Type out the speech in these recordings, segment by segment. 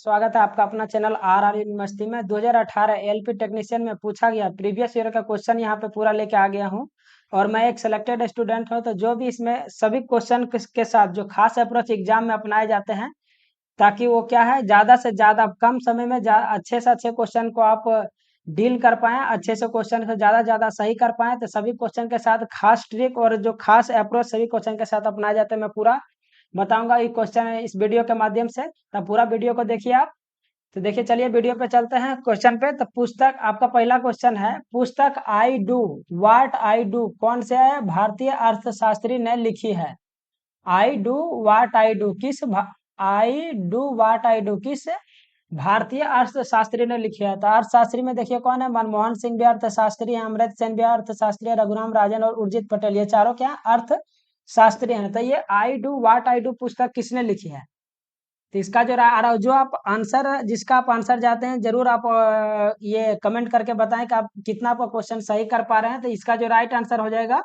स्वागत है आपका अपना चैनल आर यूनिवर्सिटी में। 2018 एलपी टेक्नीशियन में पूछा गया प्रीवियस ईयर का क्वेश्चन यहाँ पे पूरा लेके आ गया हूँ। और मैं एक सिलेक्टेड स्टूडेंट हूँ, तो जो भी इसमें सभी क्वेश्चन के साथ जो खास अप्रोच एग्जाम में अपनाए जाते हैं, ताकि वो क्या है, ज्यादा से ज्यादा कम समय में अच्छे से अच्छे क्वेश्चन को आप डील कर पाए, अच्छे से क्वेश्चन को ज्यादा सही कर पाए। तो सभी क्वेश्चन के साथ खास ट्रिक और जो खास अप्रोच सभी क्वेश्चन के साथ अपनाए जाते हैं, मैं पूरा बताऊंगा ये क्वेश्चन इस वीडियो के माध्यम से। तब पूरा वीडियो को देखिए आप। तो देखिए, चलिए वीडियो पे चलते हैं क्वेश्चन पे। तो पुस्तक आपका पहला क्वेश्चन है, पुस्तक I do watt I do कौन से भारतीय अर्थशास्त्री ने लिखी है? I do watt I do I do watt I do किस भारतीय अर्थशास्त्री ने लिखी है? तो अर्थशास्त्री में देखिए कौन है, मनमोहन सिंह भी अर्थशास्त्री है, अमृत सेन भी अर्थशास्त्री है, रघुराम राजन और उर्जित पटेल, ये चारों क्या अर्थशास्त्री हैं। तो ये I do watt I do पुस्तक किसने लिखी है? तो इसका जो आप आंसर, जिसका आप आंसर जाते हैं, जरूर आप ये कमेंट करके बताएं कि आप कितना आपका क्वेश्चन सही कर पा रहे हैं। तो इसका जो राइट आंसर हो जाएगा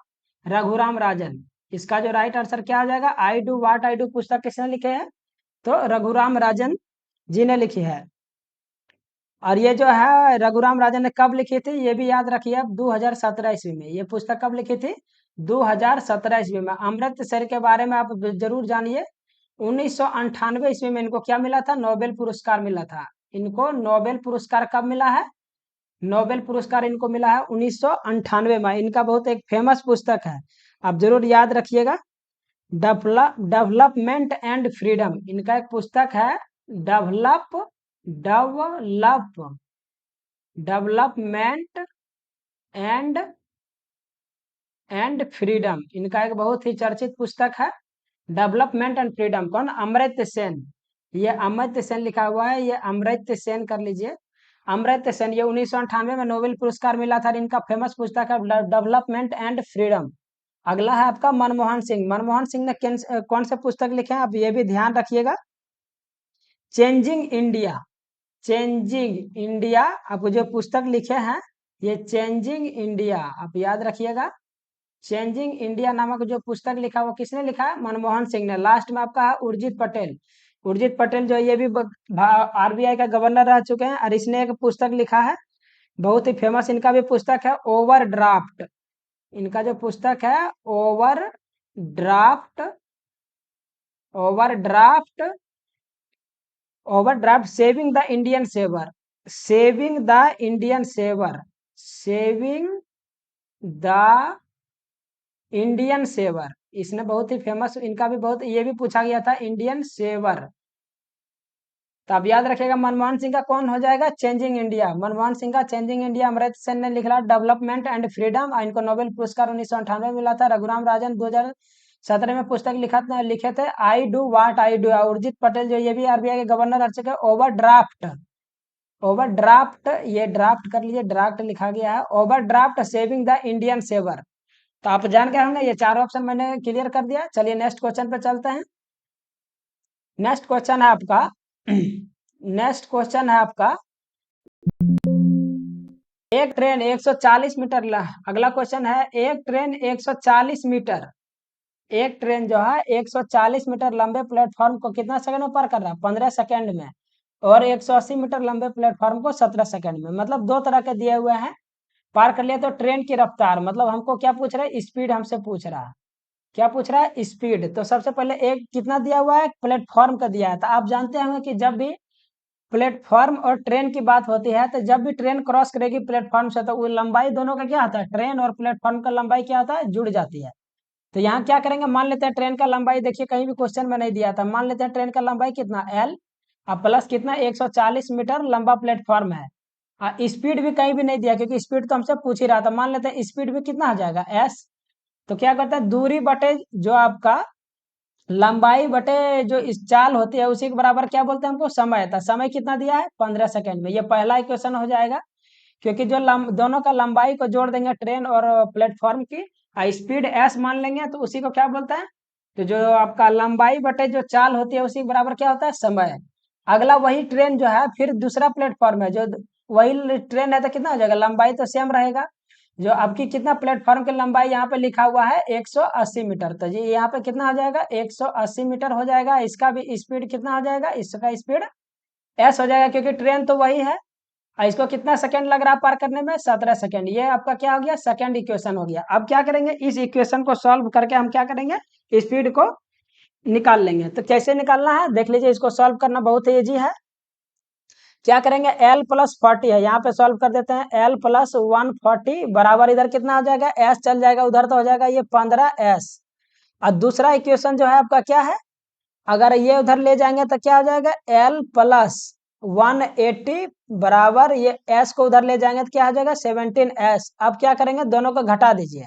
रघुराम राजन। इसका जो राइट आंसर क्या हो जाएगा, I do watt I do पुस्तक किसने लिखे है? तो रघुराम राजन जी ने लिखी है। और ये जो है रघुराम राजन ने कब लिखी थी, ये भी याद रखिए आप, 2017 ईस्वी में। ये पुस्तक कब लिखी थी? 2017 ईस्वी में। अमृत सर के बारे में आप जरूर जानिए। 1998 ईस्वी में इनको क्या मिला था? नोबेल पुरस्कार मिला था। इनको नोबेल पुरस्कार कब मिला है? नोबेल पुरस्कार इनको मिला है 1998 में। इनका बहुत एक फेमस पुस्तक है, आप जरूर याद रखिएगा, डेवलपमेंट एंड फ्रीडम। इनका एक पुस्तक है, develop develop development and freedom. इनका एक बहुत ही चर्चित पुस्तक है, डेवलपमेंट एंड फ्रीडम। कौन? अमर्त्य सेन। ये अमर्त्य सेन लिखा हुआ है, ये अमर्त्य सेन कर लीजिए, अमर्त्य सेन। ये 1998 में नोबेल पुरस्कार मिला था। इनका फेमस पुस्तक है डेवलपमेंट एंड फ्रीडम। अगला है आपका मनमोहन सिंह। मनमोहन सिंह ने कौन से पुस्तक लिखे हैं, आप ये भी ध्यान रखिएगा, चेंजिंग इंडिया। चेंजिंग इंडिया आप जो पुस्तक लिखे हैं, ये चेंजिंग इंडिया, आप याद रखिएगा। चेंजिंग इंडिया नामक जो पुस्तक लिखा, वो किसने लिखा है? मनमोहन सिंह ने। लास्ट में आपका है उर्जित पटेल। उर्जित पटेल जो ये भी आरबीआई का गवर्नर रह चुके हैं, और इसने एक पुस्तक लिखा है बहुत ही फेमस, इनका भी पुस्तक है ओवरड्राफ्ट। इनका जो पुस्तक है overdraft overdraft overdraft saving the Indian saver. Saving the Indian saver saving the Indian saver. इसने बहुत ही फेमस, इनका भी बहुत, ये भी पूछा गया था, इंडियन सेवर। तो आप याद रखिएगा, मनमोहन सिंह का कौन हो जाएगा? Changing India. मनमोहन सिंह का चेंजिंग इंडिया। अमृत सेन ने लिखा डेवलपमेंट एंड फ्रीडम, इनको नोबेल पुरस्कार 1998 में मिला था। रघुराम राजन 2017 में पुस्तक लिखे थे I do watt I do. Urjit Patel जो ये भी आरबीआई के गवर्नर रह चुके हैं, ओवरड्राफ्ट ये ड्राफ्ट कर लीजिए, ड्राफ्ट लिखा गया है, overdraft saving the Indian saver. तो आप जान गए होंगे, ये चार ऑप्शन मैंने क्लियर कर दिया। चलिए नेक्स्ट क्वेश्चन पे चलते हैं। नेक्स्ट क्वेश्चन है आपका नेक्स्ट क्वेश्चन है आपका, एक ट्रेन 140 मीटर अगला क्वेश्चन है, एक ट्रेन 140 मीटर, एक ट्रेन जो है 140 मीटर लंबे प्लेटफॉर्म को कितना सेकंड में पार कर रहा है? 15 सेकंड में। और 180 मीटर लंबे प्लेटफॉर्म को 17 सेकंड में। मतलब दो तरह के दिए हुए हैं, पार कर लिया। तो ट्रेन की रफ्तार, मतलब हमको क्या पूछ रहा है? स्पीड हमसे पूछ रहा है। क्या पूछ रहा है? स्पीड। तो सबसे पहले एक कितना दिया हुआ है? प्लेटफॉर्म का दिया है। तो आप जानते होंगे कि जब भी प्लेटफॉर्म और ट्रेन की बात होती है, तो जब भी ट्रेन क्रॉस करेगी प्लेटफॉर्म से, तो वो लंबाई दोनों का क्या होता है? ट्रेन और प्लेटफॉर्म का लंबाई क्या होता है? जुड़ जाती है। तो यहाँ क्या करेंगे, मान लेते हैं ट्रेन का लंबाई, देखिए कहीं भी क्वेश्चन में नहीं दिया था, मान लेते हैं ट्रेन का लंबाई कितना? एल, अब प्लस कितना? 140 मीटर लंबा प्लेटफॉर्म है। स्पीड भी कहीं भी नहीं दिया, क्योंकि स्पीड तो हमसे पूछ ही रहा था। मान लेते हैं स्पीड भी कितना आ जाएगा? एस। तो क्या करता है, दूरी बटे जो आपका लंबाई बटे जो इस चाल होती है, उसी के बराबर क्या बोलते हैं हमको? समय। था समय कितना दिया है? 15 सेकंड में। ये पहला इक्वेशन हो जाएगा, क्योंकि जो दोनों का लंबाई को जोड़ देंगे ट्रेन और प्लेटफॉर्म की, स्पीड एस मान लेंगे, तो उसी को क्या बोलते हैं? तो जो आपका लंबाई बटे जो चाल होती है, उसी के बराबर क्या होता है? समय। अगला वही ट्रेन जो है, फिर दूसरा प्लेटफॉर्म है, जो वही ट्रेन है, तो कितना हो जाएगा? लंबाई तो सेम रहेगा। जो आपकी कितना प्लेटफॉर्म की लंबाई यहाँ पे लिखा हुआ है 180 मीटर, तो ये यहाँ पे कितना हो जाएगा? 180 मीटर हो जाएगा। इसका भी स्पीड कितना हो जाएगा? इसका स्पीड एस हो जाएगा, क्योंकि ट्रेन तो वही है। और इसको कितना सेकंड लग रहा है पार करने में? 17 सेकंड। ये आपका क्या हो गया? सेकंड इक्वेशन हो गया। अब क्या करेंगे, इस इक्वेशन को सॉल्व करके हम क्या करेंगे, स्पीड को निकाल लेंगे। तो कैसे निकालना है देख लीजिए, इसको सॉल्व करना बहुत ही ईजी है। क्या करेंगे, L प्लस 40 है, यहाँ पे सॉल्व कर देते हैं। L प्लस 140 बराबर इधर कितना हो जाएगा, S चल जाएगा उधर, तो हो जाएगा ये 15S। और दूसरा इक्वेशन जो है आपका क्या है, अगर ये उधर ले जाएंगे तो क्या हो जाएगा, L प्लस 180 बराबर ये S को उधर ले जाएंगे तो क्या हो जाएगा, 17S। अब क्या करेंगे, दोनों को घटा दीजिए,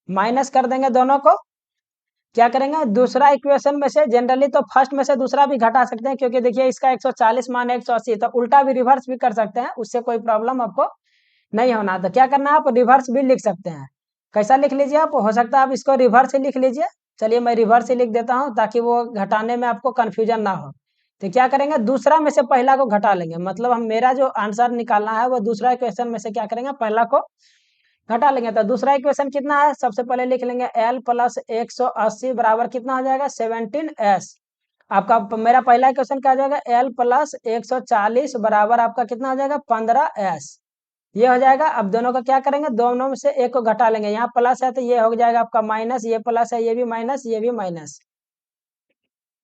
माइनस कर देंगे दोनों को। क्या करेंगे, दूसरा इक्वेशन में से, जनरली तो फर्स्ट में से दूसरा भी घटा सकते हैं, क्योंकि देखिए इसका 140 मान 180, तो उल्टा भी रिवर्स भी कर सकते हैं, उससे कोई प्रॉब्लम आपको नहीं होना। तो क्या करना है, आप रिवर्स भी लिख सकते हैं। कैसा लिख लीजिए आप, हो सकता है आप इसको रिवर्स ही लिख लीजिए। चलिए मैं रिवर्स ही लिख देता हूँ, ताकि वो घटाने में आपको कंफ्यूजन ना हो। तो क्या करेंगे, दूसरा में से पहला को घटा लेंगे, मतलब हम मेरा जो आंसर निकालना है वो दूसरा इक्वेशन में से क्या करेंगे, पहला को घटा लेंगे। तो दूसरा इक्वेशन कितना है, सबसे पहले लिख लेंगे L प्लस 180 बराबर कितना हो जाएगा, 17S। आपका मेरा पहला इक्वेशन क्या हो जाएगा, L प्लस 140 बराबर आपका कितना हो जाएगा, 15S। ये हो जाएगा। अब दोनों का क्या करेंगे, दोनों में से एक को घटा लेंगे, यहाँ प्लस है तो ये हो जाएगा आपका माइनस, ये प्लस है, ये भी माइनस, ये भी माइनस।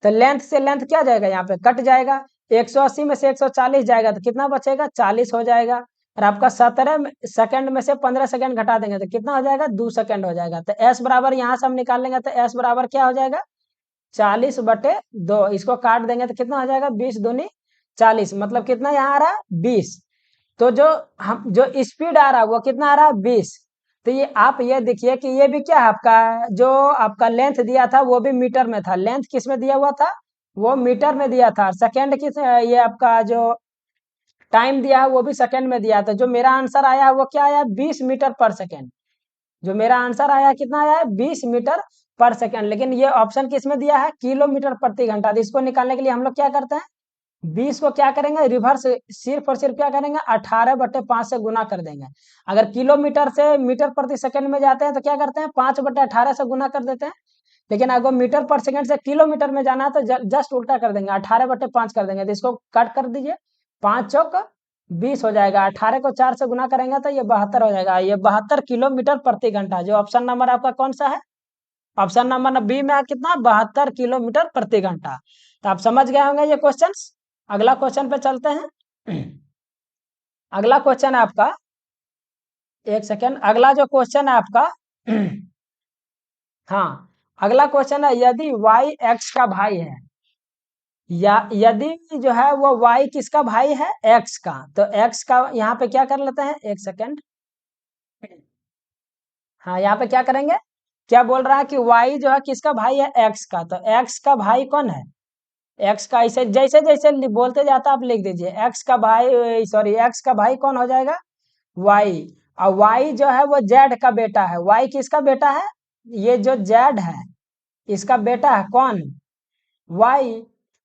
तो लेंथ से लेंथ क्या जाएगा, यहाँ पे कट जाएगा। 180 में से 140 जाएगा तो कितना बचेगा, 40 हो जाएगा। और आपका 17 सेकंड में से 15 सेकंड घटा देंगे तो कितना हो जाएगा, 2 सेकंड हो जाएगा। तो एस बराबर यहाँ से हम निकाल लेंगे, तो एस बराबर क्या हो जाएगा, 40/2। इसको काट देंगे तो कितना हो जाएगा, 20 दूनी 40, मतलब कितना यहाँ आ रहा है, 20। तो जो स्पीड आ रहा है वो कितना आ रहा है, 20। तो ये आप ये देखिए कि ये भी क्या है, आपका जो आपका लेंथ दिया था वो भी मीटर में था। लेंथ किस में दिया हुआ था, वो मीटर में दिया था। सेकंड किस, ये आपका जो टाइम दिया है वो भी सेकंड में दिया था। जो मेरा आंसर आया है वो क्या आया, 20 मीटर पर सेकंड। जो मेरा आंसर आया है कितना आया है, 20 मीटर पर सेकंड। लेकिन ये ऑप्शन किस में दिया है, किलोमीटर प्रति घंटा। तो इसको निकालने के लिए हम लोग क्या करते हैं, 20 को क्या करेंगे, रिवर्स सिर्फ और सिर्फ क्या करेंगे, 18/5 से गुना कर देंगे। अगर किलोमीटर से मीटर प्रति सेकंड में जाते हैं तो क्या करते हैं, 5/18 से गुना कर देते हैं। लेकिन अगर मीटर पर सेकंड से किलोमीटर में जाना है तो जस्ट उल्टा कर देंगे, 18/5 कर देंगे। तो इसको कट कर दीजिए, 5 चौक 20 हो जाएगा। 18 को 4 से गुना करेंगे तो ये 72 हो जाएगा। ये 72 किलोमीटर प्रति घंटा। जो ऑप्शन नंबर आपका कौन सा है, ऑप्शन नंबर बी में कितना, 72 किलोमीटर प्रति घंटा। तो आप समझ गए होंगे ये क्वेश्चन। अगला क्वेश्चन पे चलते हैं। अगला क्वेश्चन है आपका, एक सेकेंड, अगला जो क्वेश्चन है आपका हाँ, अगला क्वेश्चन है, यदि y x का भाई है, या यदि जो है वो y किसका भाई है, x का, तो x का यहाँ पे क्या कर लेते हैं, एक सेकेंड। हाँ, यहाँ पे क्या करेंगे, क्या बोल रहा है कि y जो है किसका भाई है, x का। तो x का भाई कौन है, एक्स का, ऐसे जैसे जैसे बोलते जाता आप लिख दीजिए, एक्स का भाई, सॉरी, एक्स का भाई कौन हो जाएगा, वाई। और वाई जो है वो जेड का बेटा है। वाई किसका बेटा है, ये जो जेड है इसका बेटा है कौन, वाई।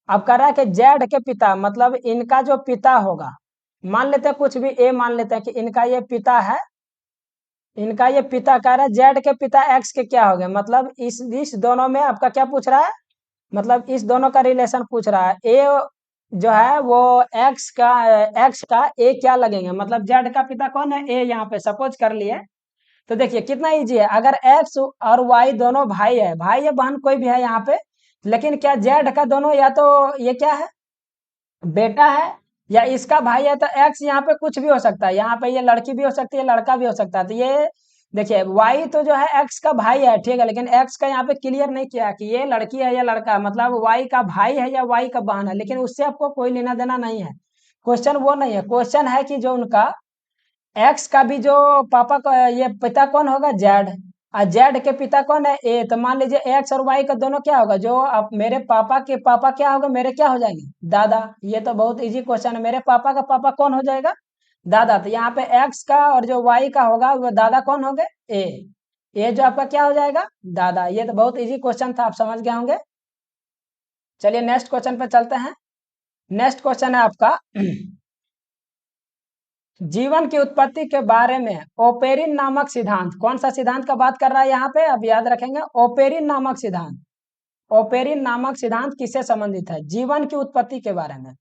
अब कह रहा है कि जेड के पिता, मतलब इनका जो पिता होगा, मान लेते हैं कुछ भी ए मान लेते हैं कि इनका ये पिता है, इनका ये पिता, कह रहा है जेड के पिता एक्स के क्या हो गए, मतलब इस दोनों में आपका क्या पूछ रहा है, मतलब इस दोनों का रिलेशन पूछ रहा है। ए जो है वो एक्स का ए क्या लगेंगे, मतलब जेड का पिता कौन है, ए। यहाँ पे सपोज कर लिए, तो देखिए कितना इजी है। अगर एक्स और वाई दोनों भाई है, भाई या बहन कोई भी है यहाँ पे, लेकिन क्या जेड का दोनों, या तो ये क्या है, बेटा है, या इसका भाई है, तो एक्स यहाँ पे कुछ भी हो सकता है। यहाँ पे ये लड़की भी हो सकती है, लड़का भी हो सकता है। तो ये देखिए वाई तो जो है एक्स का भाई है, ठीक है, लेकिन एक्स का यहाँ पे क्लियर नहीं किया कि ये लड़की है या लड़का है, मतलब वाई का भाई है या वाई का बहन है, लेकिन उससे आपको कोई लेना देना नहीं है। क्वेश्चन वो नहीं है, क्वेश्चन है कि जो उनका एक्स का भी जो पापा का ये पिता कौन होगा, जेड। और जेड के पिता कौन है, ए। तो मान लीजिए एक्स और वाई का दोनों क्या होगा, जो अब मेरे पापा के पापा क्या होगा, मेरे क्या हो जाएंगे, दादा। ये तो बहुत इजी क्वेश्चन है, मेरे पापा का पापा कौन हो जाएगा, दादा। तो यहाँ पे एक्स का और जो वाई का होगा वो दादा कौन हो गए, ए। ए जो आपका क्या हो जाएगा, दादा। ये तो बहुत इजी क्वेश्चन था, आप समझ गए होंगे। चलिए नेक्स्ट क्वेश्चन पे चलते हैं। नेक्स्ट क्वेश्चन है आपका, जीवन की उत्पत्ति के बारे में ओपेरिन नामक सिद्धांत, कौन सा सिद्धांत का बात कर रहा है यहाँ पे, अब याद रखेंगे, ओपेरिन नामक सिद्धांत। ओपेरिन नामक सिद्धांत किससे संबंधित है, जीवन की उत्पत्ति के बारे में।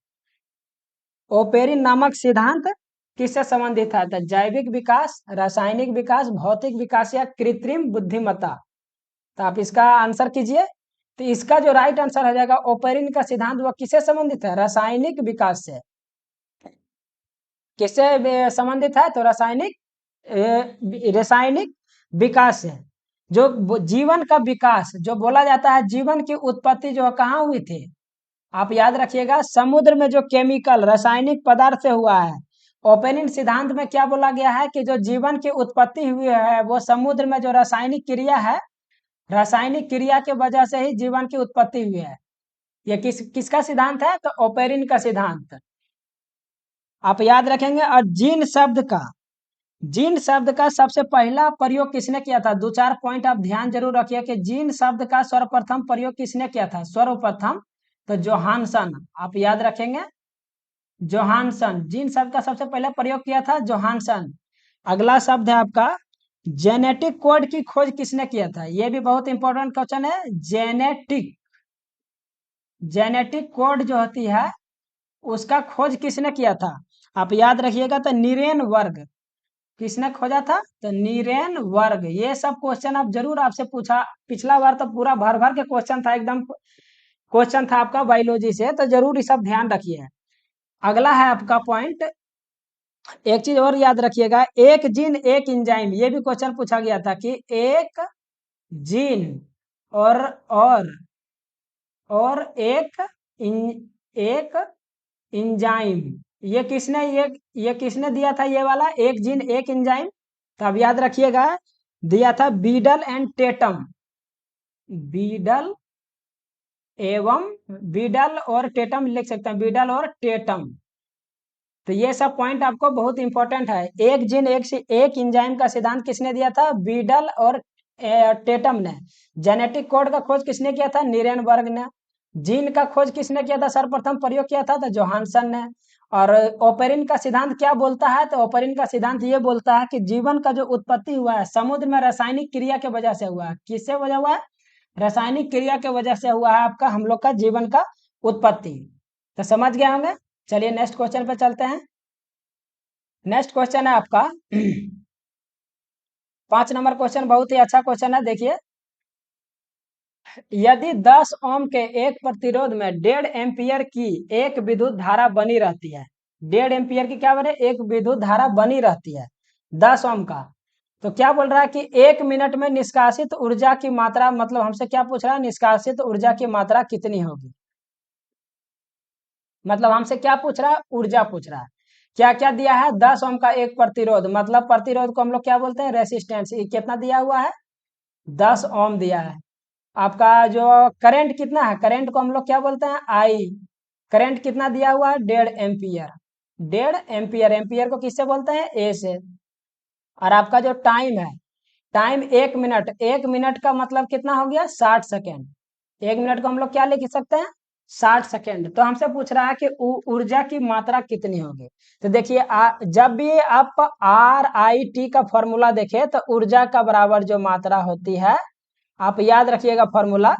ओपेरिन नामक सिद्धांत किससे संबंधित है? तो जैविक विकास, रासायनिक विकास, भौतिक विकास या कृत्रिम बुद्धिमत्ता। तो आप इसका आंसर कीजिए। तो इसका जो राइट आंसर हो जाएगा, ओपेरिन का सिद्धांत वह किससे संबंधित है? रासायनिक विकास से। किससे संबंधित है? तो रासायनिक विकास से। जो जीवन का विकास जो बोला जाता है, जीवन की उत्पत्ति जो कहाँ हुई थी? आप याद रखिएगा, समुद्र में जो केमिकल रासायनिक पदार्थ से हुआ है। ओपेनिन सिद्धांत में क्या बोला गया है कि जो जीवन की उत्पत्ति हुई है वो समुद्र में जो रासायनिक क्रिया है, रासायनिक क्रिया के वजह से ही जीवन की उत्पत्ति हुई है। ये किसका सिद्धांत है? तो ओपेरिन का सिद्धांत आप याद रखेंगे। और जीन शब्द का सबसे पहला प्रयोग किसने किया था? दो चार पॉइंट आप ध्यान जरूर रखिए कि जीन शब्द का सर्वप्रथम प्रयोग किसने किया था? सर्वप्रथम तो जोहानसन। आप याद रखेंगे, जोहानसन। जीन शब्द का सबसे पहले प्रयोग किया था जोहानसन। अगला शब्द है आपका जेनेटिक कोड की खोज किसने किया था? यह भी बहुत इंपॉर्टेंट क्वेश्चन है। जेनेटिक कोड जो होती है उसका खोज किसने किया था? आप याद रखिएगा, तो नीरेन वर्ग। किसने खोजा था? तो नीरेन वर्ग। ये सब क्वेश्चन आप जरूर आपसे पूछा, पिछला बार तो पूरा भर भर के क्वेश्चन था, एकदम क्वेश्चन था आपका बायोलॉजी से, तो जरूर ये सब ध्यान रखिए। अगला है आपका पॉइंट, एक चीज और याद रखिएगा, एक जीन एक इंजाइम। ये भी क्वेश्चन पूछा गया था कि एक जीन और और और एक इंजाइम, ये किसने दिया था? ये वाला एक जीन एक इंजाइम। तो अब याद रखिएगा, दिया था बीडल एंड टेटम। बीडल और टेटम लिख सकते हैं, बीडल और टेटम। तो ये सब पॉइंट आपको बहुत इंपॉर्टेंट है। एक जीन एक इंजाइम का सिद्धांत किसने दिया था? बीडल और टेटम ने। जेनेटिक कोड का खोज किसने किया था? नीरेनबर्ग ने। जीन का खोज किसने किया था? सर्वप्रथम प्रयोग किया था तो जोहानसन ने। और ओपेरिन का सिद्धांत क्या बोलता है? तो ओपेरिन का सिद्धांत ये बोलता है कि जीवन का जो उत्पत्ति हुआ है समुद्र में रासायनिक क्रिया के वजह से हुआ है। किससे वजह हुआ है? रासायनिक क्रिया के वजह से हुआ है आपका हम लोग का जीवन का उत्पत्ति। तो समझ गए होंगे। चलिए नेक्स्ट क्वेश्चन पे चलते हैं। नेक्स्ट क्वेश्चन है आपका 5 नंबर क्वेश्चन, बहुत ही अच्छा क्वेश्चन है। देखिए, यदि 10 ओम के एक प्रतिरोध में 1.5 एम्पियर की एक विद्युत धारा बनी रहती है, 1.5 एम्पियर की क्या बने? एक विद्युत धारा बनी रहती है 10 ओम का, तो क्या बोल रहा है कि 1 मिनट में निष्कासित ऊर्जा की मात्रा, मतलब हमसे क्या पूछ रहा है? निष्कासित ऊर्जा की मात्रा कितनी होगी। मतलब हमसे क्या पूछ रहा है? ऊर्जा पूछ रहा है। क्या क्या दिया है? 10 ओम का एक प्रतिरोध, मतलब प्रतिरोध को हम लोग क्या बोलते हैं? रेसिस्टेंस। ये कितना दिया हुआ है? 10 ओम दिया है। आपका जो करंट कितना है? करंट को हम लोग क्या बोलते हैं? आई। करंट कितना दिया हुआ है? 1.5 एम्पियर। 1.5 एम्पियर, एम्पियर को किससे बोलते हैं? ए से। और आपका जो टाइम है, टाइम 1 मिनट, 1 मिनट का मतलब कितना हो गया? 60 सेकेंड। 1 मिनट को हम लोग क्या लिख सकते हैं? 60 सेकेंड। तो हमसे पूछ रहा है कि ऊर्जा की मात्रा कितनी होगी। तो देखिए, जब भी आप RIT का फॉर्मूला देखें तो ऊर्जा का बराबर जो मात्रा होती है, आप याद रखिएगा फॉर्मूला,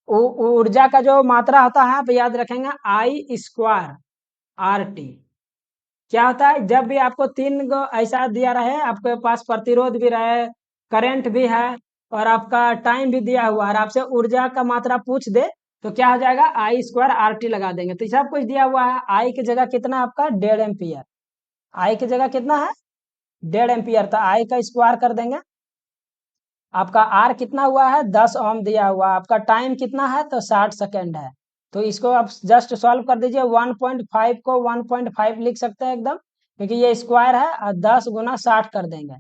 ऊर्जा का जो मात्रा होता है आप याद रखेंगे I² RT। क्या होता है? जब भी आपको 3 गो ऐसा दिया रहे, आपके पास प्रतिरोध भी रहे, करंट भी है और आपका टाइम भी दिया हुआ है, आपसे ऊर्जा का मात्रा पूछ दे, तो क्या हो जाएगा? I² RT लगा देंगे। तो सब कुछ दिया हुआ है। आई की जगह कितना आपका? 1.5 एम्पियर। आई की जगह कितना है? 1.5 एम्पियर। तो आई का स्क्वायर कर देंगे। आपका आर कितना हुआ है? 10 ओम दिया हुआ। आपका टाइम कितना है? तो 60 सेकेंड है। तो इसको आप जस्ट सॉल्व कर दीजिए। 1.5 को 1.5 लिख सकते हैं एकदम, क्योंकि ये स्क्वायर है, और 10 गुना 60 कर देंगे।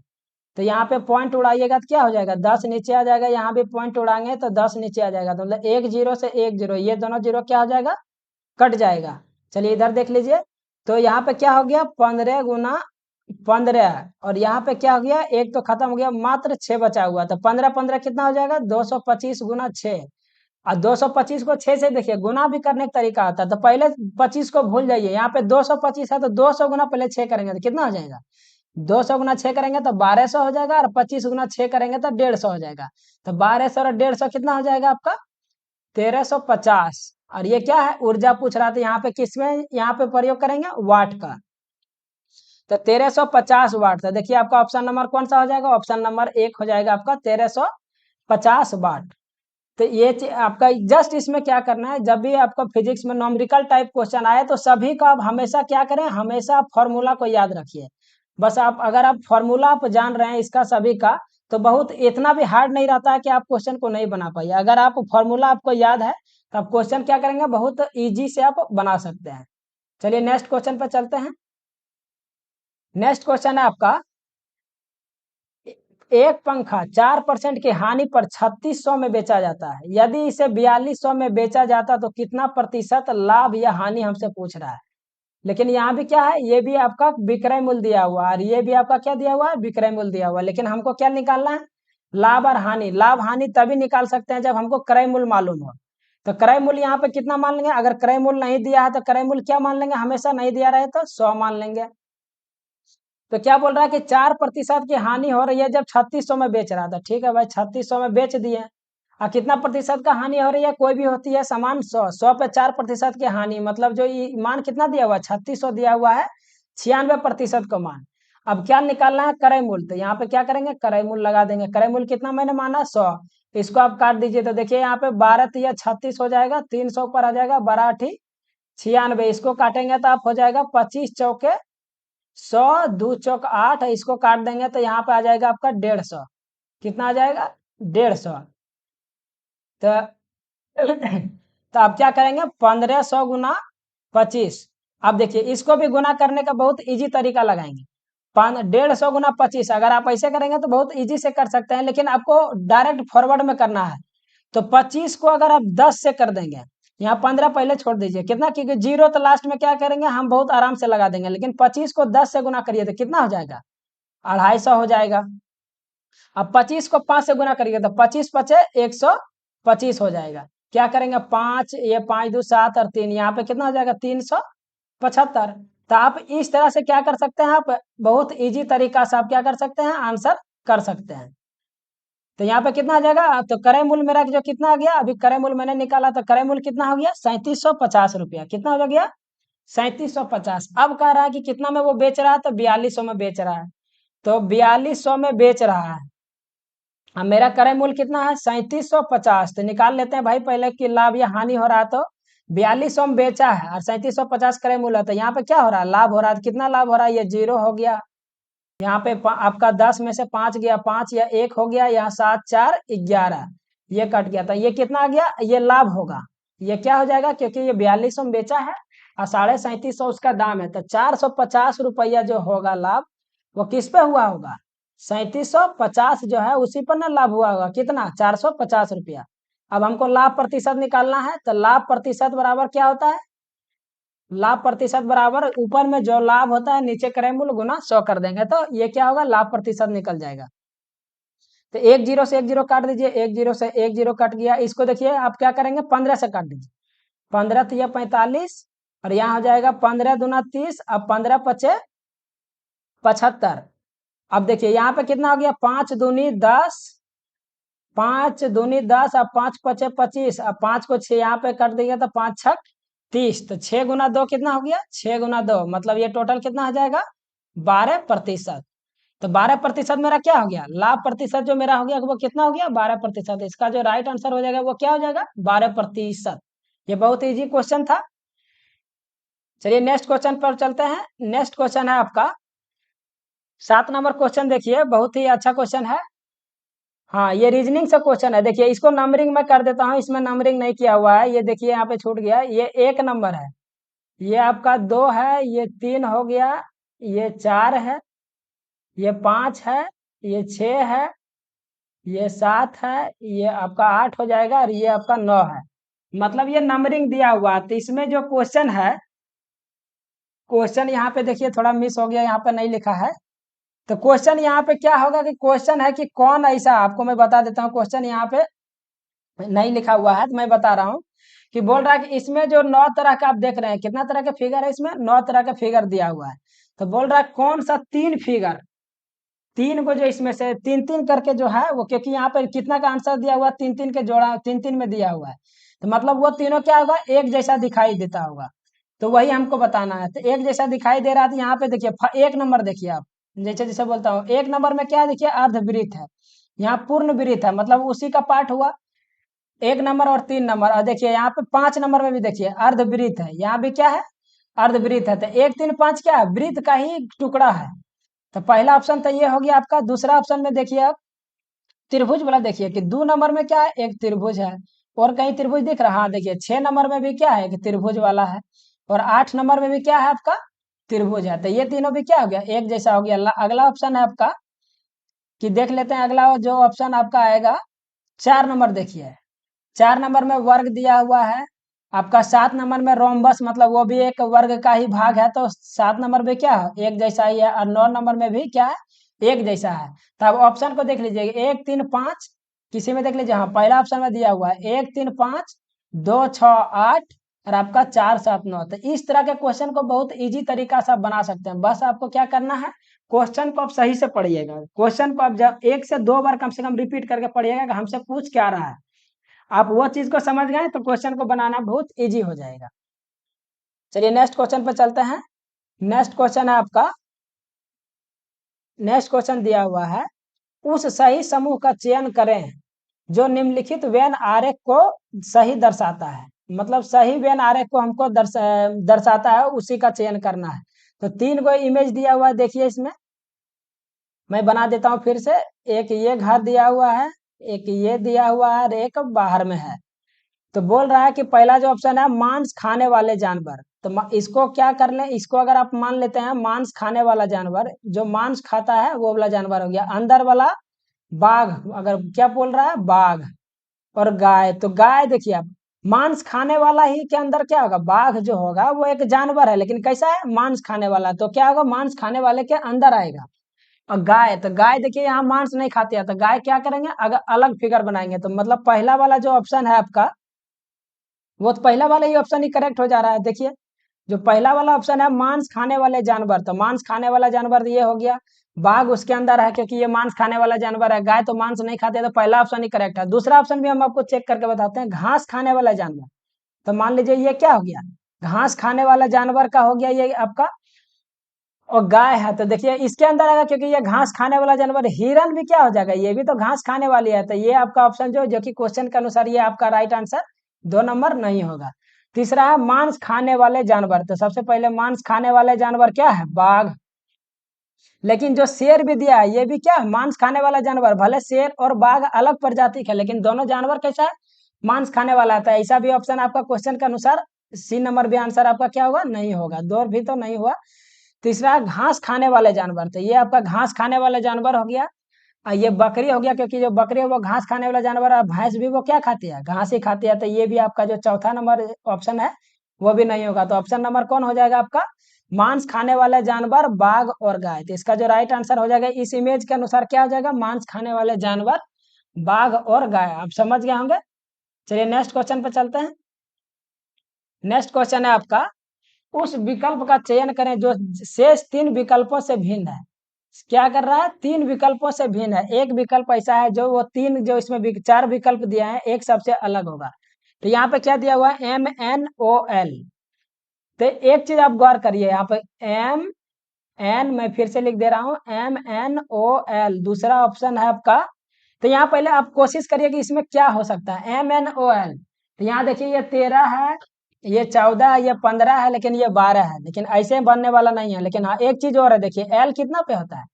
तो यहाँ पे पॉइंट उड़ाइएगा तो क्या हो जाएगा? 10 नीचे आ जाएगा। यहाँ भी पॉइंट उड़ाएंगे तो 10 नीचे आ जाएगा। तो मतलब 1 0 से 1 0, ये दोनों जीरो क्या हो जाएगा? कट जाएगा। चलिए इधर देख लीजिए। तो यहाँ पे क्या हो गया? 15 गुना 15, और यहाँ पे क्या हो गया? एक तो खत्म हो गया, मात्र 6 बचा हुआ। तो 15 15 कितना हो जाएगा? 225 गुना 6। और 225 को 6 से देखिए गुना भी करने का तरीका आता है। तो पहले 25 को भूल जाइए, यहाँ पे 225 है तो 200 गुना पहले 6 करेंगे तो कितना हो जाएगा? 200 गुना 6 करेंगे तो 1200 हो जाएगा, और 25 गुना 6 करेंगे तो 150 हो जाएगा। तो 1200 और 150 कितना हो जाएगा आपका? 1350। और ये क्या है, ऊर्जा पूछ रहा था, यहाँ पे किसमें यहाँ पे प्रयोग करेंगे, वाट का। तो 1350 वाट था। देखिए आपका ऑप्शन नंबर कौन सा हो जाएगा, ऑप्शन नंबर 1 हो जाएगा आपका 1350 वाट। तो ये आपका जस्ट इसमें क्या करना है, जब भी आपका फिजिक्स में न्यूमेरिकल टाइप क्वेश्चन आए तो सभी का आप हमेशा क्या करें, हमेशा फॉर्मूला को याद रखिए। बस आप अगर आप फॉर्मूला आप जान रहे हैं इसका सभी का, तो बहुत इतना भी हार्ड नहीं रहता है कि आप क्वेश्चन को नहीं बना पाइए। अगर आप फॉर्मूला आपको याद है तो आप क्वेश्चन क्या करेंगे, बहुत ईजी से आप बना सकते हैं। चलिए नेक्स्ट क्वेश्चन पर चलते हैं। नेक्स्ट क्वेश्चन है आपका, एक पंखा 4% की हानि पर 3600 में बेचा जाता है, यदि इसे 4200 में बेचा जाता तो कितना प्रतिशत लाभ या हानि हमसे पूछ रहा है। लेकिन यहाँ भी क्या है, ये भी आपका विक्रय मूल्य दिया हुआ है और ये भी आपका क्या दिया हुआ है, विक्रय मूल्य दिया हुआ है। लेकिन हमको क्या निकालना है, लाभ और हानि। लाभ हानि तभी निकाल सकते हैं जब हमको क्रय मूल्य मालूम हो। तो क्रय मूल्य यहाँ पे कितना मान लेंगे, अगर क्रय मूल्य नहीं दिया है तो क्रय मूल्य क्या मान लेंगे, हमेशा नहीं दिया रहे तो 100 मान लेंगे। तो क्या बोल रहा है कि 4% की हानि हो रही है जब 3600 में बेच रहा था। ठीक है भाई, 3600 में बेच दिए। और कितना प्रतिशत का हानि हो रही है, कोई भी होती है समान 100 पे 4% की हानि, मतलब जो ये मान कितना दिया हुआ है, 3600 दिया हुआ है, 96% का मान। अब क्या निकालना है, क्रय मूल्य। तो यहाँ पे क्या करेंगे, क्रय मूल्य लगा देंगे। क्रय मूल्य कितना मैंने माना, 100। इसको आप काट दीजिए तो देखिए यहाँ पे 12 या 36 हो जाएगा, 300 पर आ जाएगा, 12×8 = 96। इसको काटेंगे तो आप हो जाएगा 25×4 100, 2×4 8। इसको काट देंगे तो यहाँ पे आ जाएगा आपका 150। कितना आ जाएगा, 150। तो तो आप क्या करेंगे, 1500 गुना 25। अब देखिए इसको भी गुना करने का बहुत इजी तरीका लगाएंगे। 150 गुना 25, अगर आप ऐसे करेंगे तो बहुत इजी से कर सकते हैं, लेकिन आपको डायरेक्ट फॉरवर्ड में करना है। तो 25 को अगर आप 10 से कर देंगे, यहाँ 15 पहले छोड़ दीजिए, कितना, क्योंकि जीरो तो लास्ट में क्या करेंगे हम बहुत आराम से लगा देंगे। लेकिन 25 को 10 से गुना करिए तो कितना हो जाएगा, 250 हो जाएगा। अब 25 को 5 से गुना करिए तो 25×5 = 125 हो जाएगा। क्या करेंगे, 5, ये 5×2 = 7 और 3, यहाँ पे कितना हो जाएगा, 375। तो आप इस तरह से क्या कर सकते हैं, आप बहुत इजी तरीका से आप क्या कर सकते हैं, आंसर कर सकते हैं। तो यहाँ पे कितना आ जाएगा, तो क्रय मूल्य मेरा जो कितना आ गया, अभी क्रय मूल्य मैंने निकाला तो क्रय मूल्य कितना हो गया, 3750 रुपया। कितना हो गया, 3750। अब कह रहा है कि कितना में वो बेच रहा है, तो 4200 में बेच रहा है। तो 4200 में बेच रहा है, अब मेरा क्रय मूल्य कितना है, 3750। तो निकाल लेते हैं भाई पहले कि लाभ या हानि हो रहा है। तो 4200 में बेचा है और 3750 क्रय मूल्य है, तो यहाँ पे क्या हो रहा है, लाभ हो रहा है। कितना लाभ हो रहा है, ये 0 हो गया। यहाँ पे आपका 10 में से 5 गया, 5 या 1 हो गया, यहाँ 7 4 11, ये कट गया था। ये कितना आ गया, ये लाभ होगा। ये क्या हो जाएगा, क्योंकि ये 4200 में बेचा है और 3750 उसका दाम है, तो 450 रुपया जो होगा लाभ, वो किस पे हुआ होगा, 3750 जो है उसी पर ना लाभ हुआ होगा। कितना, 450 रुपया। अब हमको लाभ प्रतिशत निकालना है, तो लाभ प्रतिशत बराबर क्या होता है, लाभ प्रतिशत बराबर ऊपर में जो लाभ होता है नीचे क्रय मूल्य गुना 100 कर देंगे, तो ये क्या होगा, लाभ प्रतिशत निकल जाएगा। तो 1 0 से 1 0 काट दीजिए, 1 0 से 1 0 कट गया। इसको देखिए आप क्या करेंगे, 15 से काट दीजिए, 15 तो 45 और यहाँ हो जाएगा 15 दूना 30, अब 15 पचे 75। अब देखिए यहाँ पे कितना हो गया, 5 दूनी 10, 5 दूनी 10, अब 5 पचे 25, अब 5 को 6 यहाँ पे कट देगा तो 5 6 30। तो 6 गुना 2 कितना हो गया, 6 गुना 2, मतलब ये टोटल कितना हो जाएगा, 12%। तो 12% मेरा क्या हो गया, लाभ प्रतिशत जो मेरा हो गया वो कितना हो गया, 12%। इसका जो राइट आंसर हो जाएगा वो क्या हो जाएगा, 12%। ये बहुत इजी क्वेश्चन था। चलिए नेक्स्ट क्वेश्चन पर चलते हैं। नेक्स्ट क्वेश्चन है आपका 7 नंबर क्वेश्चन। देखिए बहुत ही अच्छा क्वेश्चन है। हाँ, ये रीजनिंग से क्वेश्चन है। देखिए इसको नंबरिंग में कर देता हूँ, इसमें नंबरिंग नहीं किया हुआ है। ये देखिए यहाँ पे छूट गया, ये 1 नंबर है, ये आपका 2 है, ये 3 हो गया, ये 4 है, ये 5 है, ये 6 है, ये 7 है, ये आपका 8 हो जाएगा और ये आपका 9 है। मतलब ये नंबरिंग दिया हुआ है। तो इसमें जो क्वेश्चन है, क्वेश्चन यहाँ पे देखिए थोड़ा मिस हो गया, यहाँ पे नहीं लिखा है। तो क्वेश्चन यहाँ पे क्या होगा कि क्वेश्चन है कि कौन ऐसा, आपको मैं बता देता हूँ, क्वेश्चन यहाँ पे नहीं लिखा हुआ है तो मैं बता रहा हूँ कि बोल रहा है कि इसमें जो 9 तरह का आप देख रहे हैं, कितना तरह के फिगर है इसमें, 9 तरह का फिगर दिया हुआ है। तो बोल रहा है कौन सा 3 फिगर, 3 को जो इसमें से 3 3 करके जो है वो, क्योंकि यहाँ पर कितना का आंसर दिया हुआ है, 3 3 के जोड़ा 3 3 में दिया हुआ है। तो मतलब वो तीनों क्या होगा, एक जैसा दिखाई देता होगा। तो वही हमको बताना है। तो एक जैसा दिखाई दे रहा था, यहाँ पे देखिए एक नंबर देखिए आप, जैसे जैसे बोलता हूँ एक नंबर में क्या देखिए, अर्धवृत्त है, यहाँ पूर्ण वृत्त है, मतलब उसी का पार्ट हुआ। एक नंबर और 3 नंबर, और देखिए यहाँ पे 5 नंबर में भी देखिए अर्धवृत्त है, यहाँ भी क्या है, अर्धवृत्त है। तो 1 3 5 क्या है, वृत्त का ही टुकड़ा है। तो पहला ऑप्शन तो ये हो गया आपका। दूसरा ऑप्शन में देखिए आप, त्रिभुज वाला देखिए कि 2 नंबर में क्या है, एक त्रिभुज है। और कहीं त्रिभुज दिख रहा है, देखिए 6 नंबर में भी क्या है, कि त्रिभुज वाला है। और 8 नंबर में भी क्या है आपका, त्रिभुज है। तो ये तीनों भी क्या हो गया, एक जैसा हो गया। अगला ऑप्शन है आपका, कि देख लेते हैं अगला जो ऑप्शन आपका आएगा, 4 नंबर देखिए। 4 नंबर में वर्ग दिया हुआ है आपका। 7 नंबर में रोम्बस, मतलब वो भी एक वर्ग का ही भाग है। तो 7 नंबर में क्या है, एक जैसा ही है। और 9 नंबर में भी क्या है, एक जैसा है। तो अब ऑप्शन को देख लीजिए, 1 3 5, किसी में देख लीजिए, हाँ पहला ऑप्शन में दिया हुआ है 1 3 5 2 6 8 और आपका 4 7 9। तो इस तरह के क्वेश्चन को बहुत इजी तरीका से आप बना सकते हैं। बस आपको क्या करना है, क्वेश्चन को आप सही से पढ़िएगा। क्वेश्चन को आप जब 1 से 2 बार कम से कम रिपीट करके पढ़िएगा कि हमसे पूछ क्या रहा है। आप वो चीज को समझ गए तो क्वेश्चन को बनाना बहुत इजी हो जाएगा। चलिए नेक्स्ट क्वेश्चन पर चलते हैं। नेक्स्ट क्वेश्चन है आपका, नेक्स्ट क्वेश्चन दिया हुआ है, उस सही समूह का चयन करें जो निम्नलिखित वेन आरेख को सही दर्शाता है। मतलब सही वेन आरेख को हमको दर्शाता है, उसी का चयन करना है। तो 3 गो इमेज दिया हुआ है, देखिए इसमें मैं बना देता हूँ फिर से। एक ये घर दिया हुआ है, एक ये दिया हुआ है, और एक बाहर में है। तो बोल रहा है कि पहला जो ऑप्शन है, मांस खाने वाले जानवर। तो इसको क्या कर लें, इसको अगर आप मान लेते हैं मांस खाने वाला जानवर, जो मांस खाता है वो वाला जानवर हो गया। अंदर वाला बाघ, अगर क्या बोल रहा है, बाघ। और गाय, तो गाय देखिए आप, मांस खाने वाला ही के अंदर क्या होगा, बाघ जो होगा वो एक जानवर है, लेकिन कैसा है, मांस खाने वाला। तो क्या होगा, मांस खाने वाले के अंदर आएगा। और गाय, तो गाय देखिए यहाँ मांस नहीं खाती है, तो गाय क्या करेंगे, अगर अलग फिगर बनाएंगे। तो मतलब पहला वाला जो ऑप्शन है आपका, वो तो पहला वाला ही ऑप्शन ही करेक्ट हो जा रहा है। देखिए जो पहला वाला ऑप्शन है, मांस खाने वाले जानवर, तो मांस खाने वाला जानवर ये हो गया। बाघ उसके अंदर है, क्योंकि ये मांस खाने वाला जानवर है। गाय तो मांस नहीं खाते, तो पहला ऑप्शन ही करेक्ट है। दूसरा ऑप्शन भी हम आपको चेक करके बताते हैं, घास खाने वाला जानवर। तो मान लीजिए ये क्या हो गया, घास खाने वाला जानवर का हो गया ये आपका। और गाय है, तो देखिए इसके अंदर आएगा, क्योंकि ये घास खाने वाला जानवर। हिरन भी क्या हो जाएगा, ये भी तो घास खाने वाली है। तो ये आपका ऑप्शन जो कि क्वेश्चन के अनुसार ये आपका राइट आंसर 2 नंबर नहीं होगा। तीसरा है मांस खाने वाले जानवर। तो सबसे पहले मांस खाने वाले जानवर क्या है, बाघ। लेकिन जो शेर भी दिया है, ये भी क्या है, मांस खाने वाला जानवर। भले शेर और बाघ अलग प्रजाति के, लेकिन दोनों जानवर कैसा है, मांस खाने वाला था। ऐसा भी ऑप्शन आपका क्वेश्चन के अनुसार C नंबर भी आंसर आपका क्या होगा, नहीं होगा। दो भी तो नहीं हुआ। तीसरा घास खाने वाले जानवर, तो ये आपका घास खाने वाला जानवर हो गया। और ये बकरी हो गया, क्योंकि जो बकरी है वो घास खाने वाला जानवर है। भैंस भी वो क्या खाती है, घास ही खाती है। तो ये भी आपका जो चौथा नंबर ऑप्शन है वो भी नहीं होगा। तो ऑप्शन नंबर कौन हो जाएगा आपका, मांस खाने वाले जानवर, बाघ और गाय। तो इसका जो राइट आंसर हो जाएगा इस इमेज के अनुसार क्या हो जाएगा, मांस खाने वाले जानवर, बाघ और गाय। आप समझ गए होंगे। चलिए नेक्स्ट क्वेश्चन पे चलते हैं। नेक्स्ट क्वेश्चन है आपका, उस विकल्प का चयन करें जो शेष 3 विकल्पों से भिन्न है। क्या कर रहा है, 3 विकल्पों से भिन्न है। एक विकल्प ऐसा है जो वो 3, जो इसमें 4 विकल्प दिया है, एक सबसे अलग होगा। तो यहाँ पे क्या दिया हुआ है, MNOL। तो एक चीज आप गौर करिए, यहाँ पे मैं फिर से लिख दे रहा हूँ, MNOL दूसरा ऑप्शन है आपका। तो यहाँ पहले आप कोशिश करिए कि इसमें क्या हो सकता है, MNOL। तो यहाँ देखिए ये 13 है, ये 14 है, ये 15 है, लेकिन ये 12 है। लेकिन ऐसे बनने वाला नहीं है। लेकिन हाँ एक चीज और है, देखिए एल कितना पे होता है,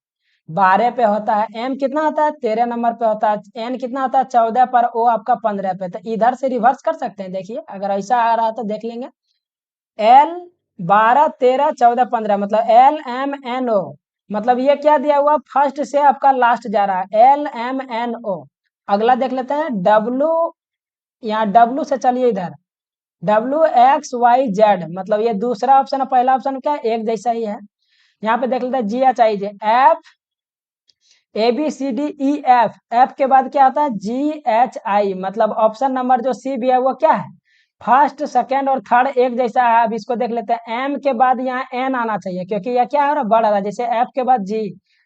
12 पे होता है। एम कितना होता है, 13 नंबर पे होता है। एन कितना होता है, 14 पर। ओ आपका 15 पे। तो इधर से रिवर्स कर सकते हैं, देखिए अगर ऐसा आ रहा है तो देख लेंगे। एल 12 13 14 15, मतलब LMNO। मतलब ये क्या दिया हुआ, फर्स्ट से आपका लास्ट जा रहा है, LMNO। अगला देख लेते हैं, डब्लू। यहाँ डब्लू से चलिए इधर, WXYZ। मतलब ये दूसरा ऑप्शन है, पहला ऑप्शन क्या है, एक जैसा ही है। यहाँ पे देख लेते हैं, GHIJ, F ABCDEF। एफ के बाद क्या आता है, GHI। मतलब ऑप्शन नंबर जो सी भी है वो क्या है, फर्स्ट सेकेंड और थर्ड एक जैसा है। अब इसको देख लेते हैं, एम के बाद यहाँ एन आना चाहिए, क्योंकि यह क्या हो रहा है, बढ़ रहा है। जैसे एफ के बाद जी,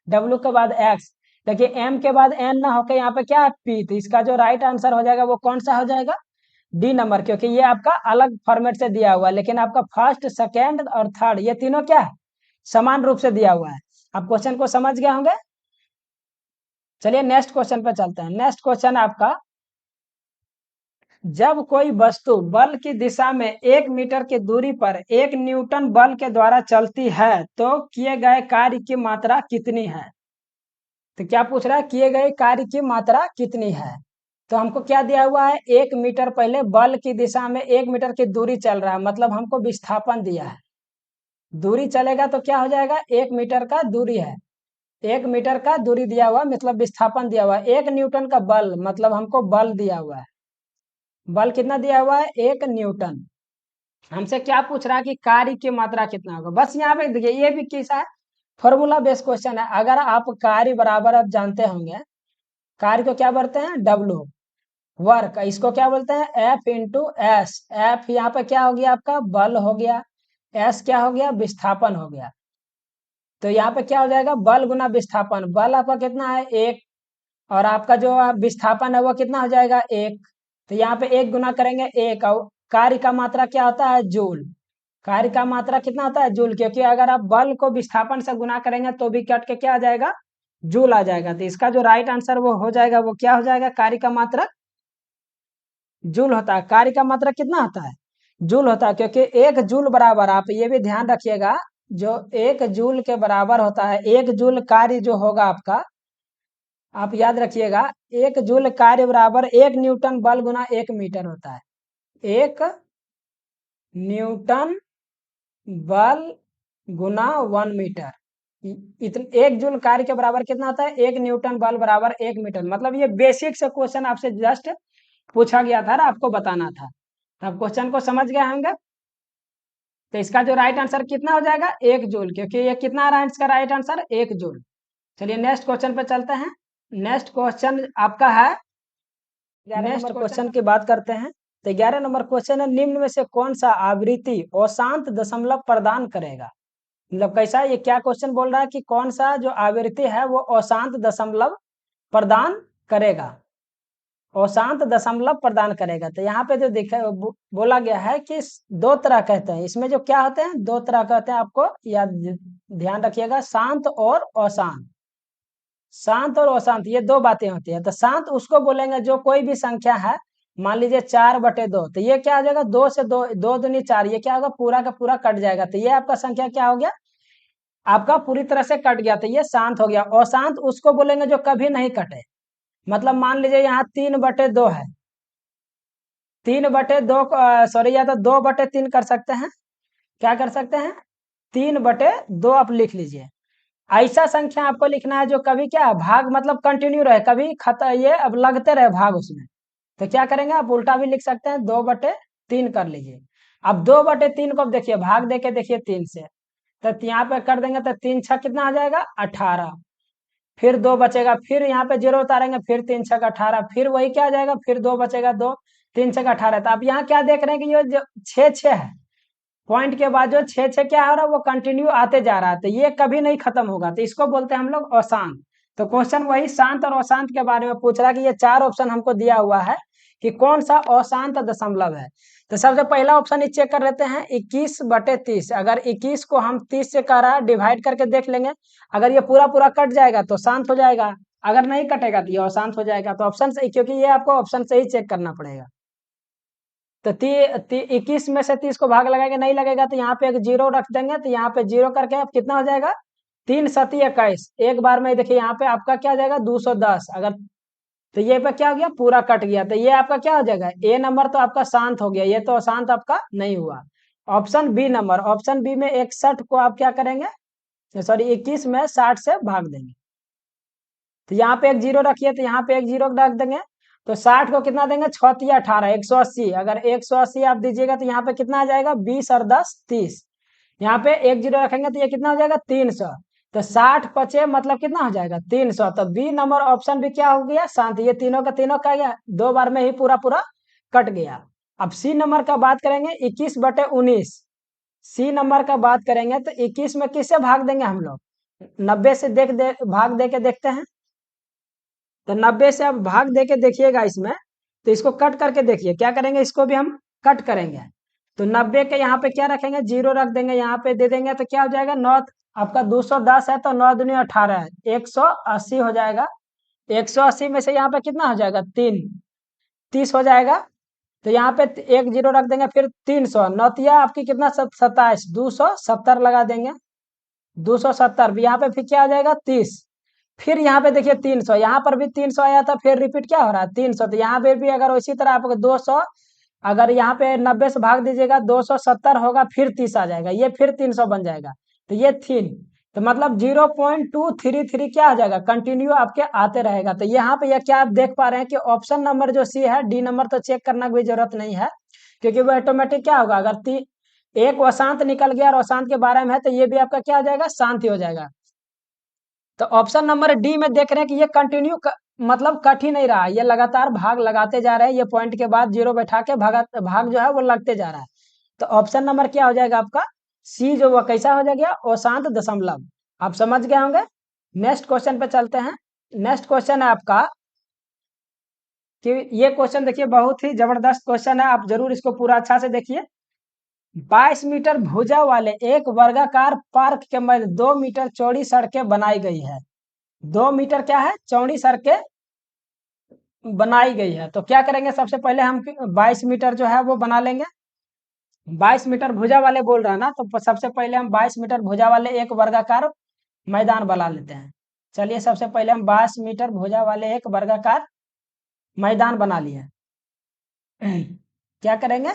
डब्ल्यू के बाद एक्स। देखिए एम के बाद एन ना होकर यहाँ पे क्या है, पी। तो इसका जो राइट आंसर हो जाएगा वो कौन सा हो जाएगा, डी नंबर, क्योंकि ये आपका अलग फॉर्मेट से दिया हुआ है, लेकिन आपका फर्स्ट, सेकेंड और थर्ड ये तीनों क्या है, समान रूप से दिया हुआ है। आप क्वेश्चन को समझ गए होंगे। चलिए नेक्स्ट क्वेश्चन पे चलते हैं। नेक्स्ट क्वेश्चन आपका, जब कोई वस्तु बल की दिशा में 1 मीटर की दूरी पर 1 न्यूटन बल के द्वारा चलती है तो किए गए कार्य की मात्रा कितनी है। तो क्या पूछ रहा है, किए गए कार्य की मात्रा कितनी है। तो हमको क्या दिया हुआ है, 1 मीटर, पहले बल की दिशा में 1 मीटर की दूरी चल रहा है, मतलब हमको विस्थापन दिया है। दूरी चलेगा तो क्या हो जाएगा, 1 मीटर का दूरी है, 1 मीटर का दूरी दिया हुआ मतलब विस्थापन दिया हुआ है। 1 न्यूटन का बल मतलब हमको बल दिया हुआ है, बल कितना दिया हुआ है, 1 न्यूटन। हमसे क्या पूछ रहा है कि कार्य की मात्रा कितना होगा। बस यहाँ पे देखिए, ये भी कैसा है, फॉर्मूला बेस्ड क्वेश्चन है। अगर आप कार्य बराबर आप जानते होंगे, कार्य को क्या बोलते हैं, डब्लू, वर्क इसको क्या बोलते हैं, एफ इंटू एस। एफ यहाँ पे क्या हो गया, आपका बल हो गया, एस क्या हो गया, विस्थापन हो गया। तो यहाँ पे क्या हो जाएगा, बल गुना विस्थापन। बल आपका कितना है, 1, और आपका जो विस्थापन है वो कितना हो जाएगा, 1। तो यहाँ पे 1 गुना करेंगे 1, और कार्य का मात्रा क्या होता है, जूल। कार्य का मात्रा कितना होता है, जूल, क्योंकि अगर आप बल को विस्थापन से गुना करेंगे तो भी कट के क्या आ जाएगा, जूल आ जाएगा। तो इसका जो राइट आंसर वो हो जाएगा, वो क्या हो जाएगा, कार्य का मात्रा जूल होता है। कार्य का मात्रा कितना होता है, जूल होता है, क्योंकि 1 जूल बराबर, आप ये भी ध्यान रखिएगा, जो 1 जूल के बराबर होता है, 1 जूल कार्य जो होगा आपका, आप याद रखिएगा, 1 जूल कार्य बराबर 1 न्यूटन बल गुना 1 मीटर होता है। 1 न्यूटन बल गुना 1 मीटर, इतने 1 जूल कार्य के बराबर कितना होता है, 1 न्यूटन बल बराबर 1 मीटर। मतलब ये बेसिक से क्वेश्चन आपसे जस्ट पूछा गया था ना, आपको बताना था। अब क्वेश्चन को समझ गए होंगे। तो इसका जो राइट आंसर कितना हो जाएगा, 1 जूल, क्योंकि ये कितना रहा इसका राइट आंसर, 1 जूल। चलिए नेक्स्ट क्वेश्चन पे चलते हैं। नेक्स्ट क्वेश्चन आपका है, नेक्स्ट क्वेश्चन की बात करते हैं। तो 11 नंबर क्वेश्चन है, निम्न में से कौन सा आवृत्ति अशांत दशमलव प्रदान करेगा। मतलब कैसा, ये क्या क्वेश्चन बोल रहा है कि कौन सा जो आवृत्ति है वो अशांत दशमलव प्रदान करेगा, अशांत दशमलव प्रदान करेगा। तो यहाँ पे जो दिखा बोला गया है कि 2 तरह कहते हैं, इसमें जो क्या होते हैं, 2 तरह कहते हैं, आपको याद ध्यान रखिएगा, शांत और अशांत। शांत और अशांत ये 2 बातें होती है। तो शांत उसको बोलेंगे जो कोई भी संख्या है, मान लीजिए 4/2, तो ये क्या आ जाएगा, 2 से 2, 2 दूनी 4, ये क्या होगा, पूरा का पूरा कट जाएगा। तो ये आपका संख्या क्या हो गया, आपका पूरी तरह से कट गया, तो ये शांत हो गया। अशांत उसको बोलेंगे जो कभी नहीं कटे। मतलब मान लीजिए यहाँ 3/2 है, 3/2, सॉरी, या तो 2/3 कर सकते हैं, क्या कर सकते हैं, 3/2 आप लिख लीजिए। ऐसा संख्या आपको लिखना है जो कभी क्या है, भाग मतलब कंटिन्यू रहे, कभी खत्म, ये अब लगते रहे भाग उसमें। तो क्या करेंगे, आप उल्टा भी लिख सकते हैं, 2/3 कर लीजिए। अब 2/3 को अब देखिए, भाग देके देखिए 3 से, तो यहाँ पे कर देंगे तो 3 छः कितना आ जाएगा, 18। फिर 2 बचेगा, फिर यहाँ पे 0 उतारेंगे, फिर 3 छः 18, फिर वही क्या आ जाएगा, फिर 2 बचेगा, 2 3 छः 18। तो आप यहाँ क्या देख रहे हैं कि ये जो 6 है, पॉइंट के बाद जो 6 क्या हो रहा है, वो कंटिन्यू आते जा रहा है, तो ये कभी नहीं खत्म होगा। तो इसको बोलते हैं हम लोग अशांत। तो क्वेश्चन वही शांत और अशांत के बारे में पूछ रहा है कि ये 4 ऑप्शन हमको दिया हुआ है कि कौन सा अशांत दशमलव है। तो सबसे पहला ऑप्शन ही चेक कर लेते हैं, 21/30। अगर 21 को हम 30 से करा डिवाइड करके देख लेंगे, अगर ये पूरा पूरा कट जाएगा तो शांत हो जाएगा, अगर नहीं कटेगा तो ये अशांत हो जाएगा। तो ऑप्शन सही, क्योंकि ये आपको ऑप्शन से ही चेक करना पड़ेगा। तो 21 में से 30 को भाग लगाएंगे, नहीं लगेगा, तो यहाँ पे एक 0 रख देंगे। तो यहाँ पे 0 करके अब कितना हो जाएगा, 3×7 = 21। एक बार में देखिए यहाँ पे आपका क्या हो जाएगा, 210। अगर तो ये पे क्या हो गया, पूरा कट गया, तो ये आपका क्या हो जाएगा, ए नंबर तो आपका शांत हो गया, ये तो अशांत आपका नहीं हुआ। Option B number, option B में 61 को आप क्या करेंगे, सॉरी 21 में 60 से भाग देंगे। तो यहाँ पे एक 0 रखिए, तो यहाँ पे एक 0 रख देंगे। तो 60 को कितना देंगे, 6×3 = 18, 180। अगर 180 आप दीजिएगा तो यहाँ पे कितना आ जाएगा, 20 और 10 30। यहाँ पे एक 0 रखेंगे तो ये कितना हो जाएगा, 300। तो 60 पचे मतलब कितना हो जाएगा, 300। तो बी नंबर ऑप्शन भी क्या हो गया, शांत। ये तीनों का तीनों का गया, 2 बार में ही पूरा पूरा कट गया। अब सी नंबर का बात करेंगे, 21/19। सी नंबर का बात करेंगे तो 21 में किससे भाग देंगे हम लोग, 90 से भाग दे के देखते हैं। तो 90 से आप भाग दे के देखिएगा इसमें, तो इसको कट करके देखिए, क्या करेंगे, इसको भी हम कट करेंगे। तो 90 के यहाँ पे क्या रखेंगे, 0 रख देंगे, यहाँ पे दे देंगे, तो क्या हो जाएगा, 9 आपका 210 है, तो 9 दूनी 18 है, 180 हो जाएगा। 180 में से यहाँ पे कितना हो जाएगा, 3, 30 हो जाएगा। तो यहाँ पे एक 0 रख देंगे, फिर 300, नौतिया आपकी कितना, 27, 270 लगा देंगे, 270 यहाँ पे फिर क्या हो जाएगा, 30। फिर यहाँ पे देखिए 300, यहाँ पर भी 300 आया था, फिर रिपीट क्या हो रहा है, 300। तो यहाँ पे भी अगर उसी तरह आपको 200, अगर यहाँ पे 90 से भाग दीजिएगा, 270 होगा, फिर 30 आ जाएगा, ये फिर 300 बन जाएगा। तो ये 3, तो मतलब 0.233 क्या हो जाएगा, कंटिन्यू आपके आते रहेगा। तो यहाँ पे क्या आप देख पा रहे हैं कि ऑप्शन नंबर जो सी है, डी नंबर तो चेक करना कोई जरूरत नहीं है, क्योंकि वो ऑटोमेटिक क्या होगा, अगर एक अशांत निकल गया और अशांत के बारे में है, तो ये भी आपका क्या हो जाएगा, शांति हो जाएगा। तो ऑप्शन नंबर डी में देख रहे हैं कि ये कंटिन्यू मतलब कट ही नहीं रहा, ये लगातार भाग लगाते जा रहे हैं, ये पॉइंट के बाद 0 बैठा के भाग जो है वो लगते जा रहा है। तो ऑप्शन नंबर क्या हो जाएगा आपका, सी, जो वो कैसा हो जाएगा, अशांत दशमलव। आप समझ गए होंगे। नेक्स्ट क्वेश्चन पे चलते हैं। नेक्स्ट क्वेश्चन है आपका कि ये क्वेश्चन देखिए बहुत ही जबरदस्त क्वेश्चन है, आप जरूर इसको पूरा अच्छा से देखिए। 22 मीटर भुजा वाले एक वर्गाकार पार्क के मध्य 2 मीटर चौड़ी सड़कें बनाई गई है। 2 मीटर क्या है, चौड़ी सड़कें बनाई गई है। तो क्या करेंगे, सबसे पहले हम 22 मीटर जो है वो बना लेंगे। 22 मीटर भुजा वाले बोल रहा है ना, तो सबसे पहले हम 22 मीटर भुजा वाले एक वर्गाकार मैदान बना लेते हैं। चलिए, सबसे पहले हम 22 मीटर भुजा वाले एक वर्गाकार मैदान बना लिए। क्या करेंगे,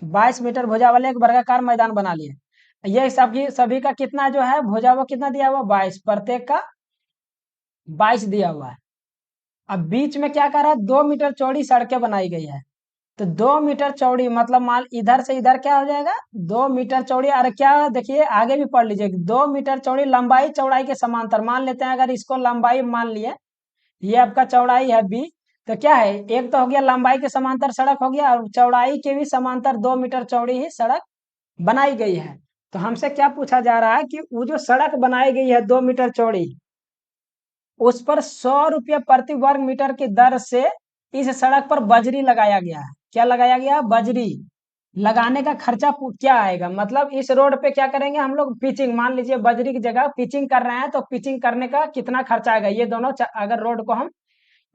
22 मीटर भुजा वाले एक वर्गाकार मैदान बना लिए। ये सभी का कितना जो है भुजा, वो कितना दिया हुआ, 22, प्रत्येक का 22 दिया हुआ है। अब बीच में क्या कर रहा है, 2 मीटर चौड़ी सड़कें बनाई गई है। तो 2 मीटर चौड़ी मतलब मान इधर से इधर क्या हो जाएगा, 2 मीटर चौड़ी। अरे क्या, देखिए आगे भी पढ़ लीजिए, 2 मीटर चौड़ी लंबाई चौड़ाई के समांतर मान लेते हैं। अगर इसको लंबाई मान लिए, ये आपका चौड़ाई है बी, तो क्या है, एक तो हो गया लंबाई के समांतर सड़क हो गया, और चौड़ाई के भी समांतर 2 मीटर चौड़ी ही सड़क बनाई गई है। तो हमसे क्या पूछा जा रहा है कि वो जो सड़क बनाई गई है 2 मीटर चौड़ी, उस पर 100 रुपये प्रति वर्ग मीटर की दर से इस सड़क पर बजरी लगाया गया है। क्या लगाया गया, बजरी लगाने का खर्चा क्या आएगा, मतलब इस रोड पे क्या करेंगे हम लोग, पिचिंग, मान लीजिए बजरी की जगह पिचिंग कर रहे हैं, तो पिचिंग करने का कितना खर्चा आएगा, ये दोनों अगर रोड को हम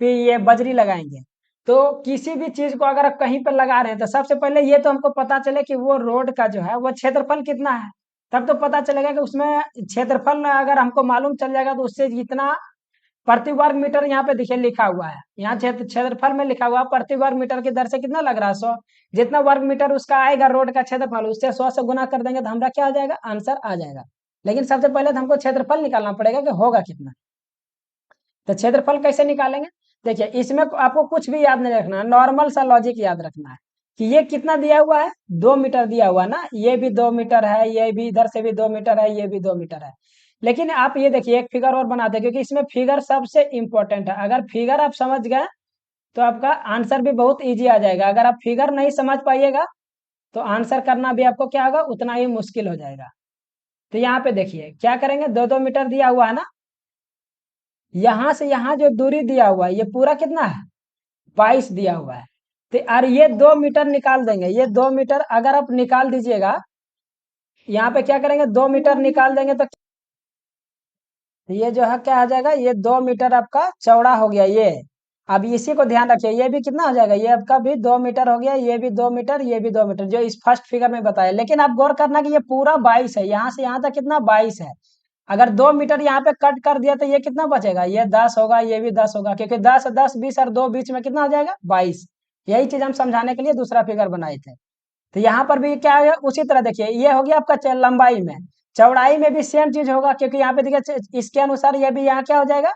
ये बजरी लगाएंगे। तो किसी भी चीज को अगर आप कहीं पर लगा रहे हैं, तो सबसे पहले ये तो हमको पता चले कि वो रोड का जो है वो क्षेत्रफल कितना है, तब तो पता चलेगा कि उसमें क्षेत्रफल अगर हमको मालूम चल जाएगा, तो उससे जितना प्रति वर्ग मीटर यहाँ पे देखिए लिखा हुआ है, यहाँ क्षेत्रफल में लिखा हुआ प्रति वर्ग मीटर की दर से कितना लग रहा है, 100। जितना वर्ग मीटर उसका आएगा रोड का क्षेत्रफल, उससे 100 से गुना कर देंगे, तो हमारा क्या आ जाएगा, आंसर आ जाएगा। लेकिन सबसे पहले तो हमको क्षेत्रफल निकालना पड़ेगा कि होगा कितना। तो क्षेत्रफल कैसे निकालेंगे, देखिए इसमें आपको कुछ भी याद नहीं रखना है, नॉर्मल सा लॉजिक याद रखना है कि ये कितना दिया हुआ है, 2 मीटर दिया हुआ है ना, ये भी 2 मीटर है, ये भी इधर से भी 2 मीटर है, ये भी 2 मीटर है। लेकिन आप ये देखिए एक फिगर और बनाते हैं, क्योंकि इसमें फिगर सबसे इंपॉर्टेंट है। अगर फिगर आप समझ गए तो आपका आंसर भी बहुत ईजी आ जाएगा। अगर आप फिगर नहीं समझ पाइएगा तो आंसर करना भी आपको क्या होगा, उतना ही मुश्किल हो जाएगा। तो यहाँ पे देखिए क्या करेंगे, 2-2 मीटर दिया हुआ है ना, यहां से यहां जो दूरी दिया हुआ है ये पूरा कितना है, 22 दिया हुआ है। तो और ये 2 मीटर निकाल देंगे, ये 2 मीटर अगर आप निकाल दीजिएगा, यहाँ पे क्या करेंगे, 2 मीटर निकाल देंगे, तो ये जो है क्या आ जाएगा, ये 2 मीटर आपका चौड़ा हो गया ये। अब इसी को ध्यान रखिए, ये भी कितना हो जाएगा, ये आपका भी 2 मीटर हो गया, ये भी 2 मीटर, ये भी 2 मीटर, जो इस फर्स्ट फिगर में बताया। लेकिन आप गौर करना कि ये पूरा 22 है, यहाँ से यहाँ तक कितना, 22 है। अगर 2 मीटर यहाँ पे कट कर दिया तो ये कितना बचेगा, ये 10 होगा, ये भी 10 होगा, क्योंकि 10 10 20 और 2 बीच में कितना हो जाएगा, 22। यही चीज हम समझाने के लिए दूसरा फिगर बनाए थे। तो यहाँ पर भी क्या है, उसी तरह देखिए, ये हो गया आपका लंबाई में, चौड़ाई में भी सेम चीज होगा, क्योंकि यहाँ पे देखिए इसके अनुसार ये भी यहाँ क्या हो जाएगा,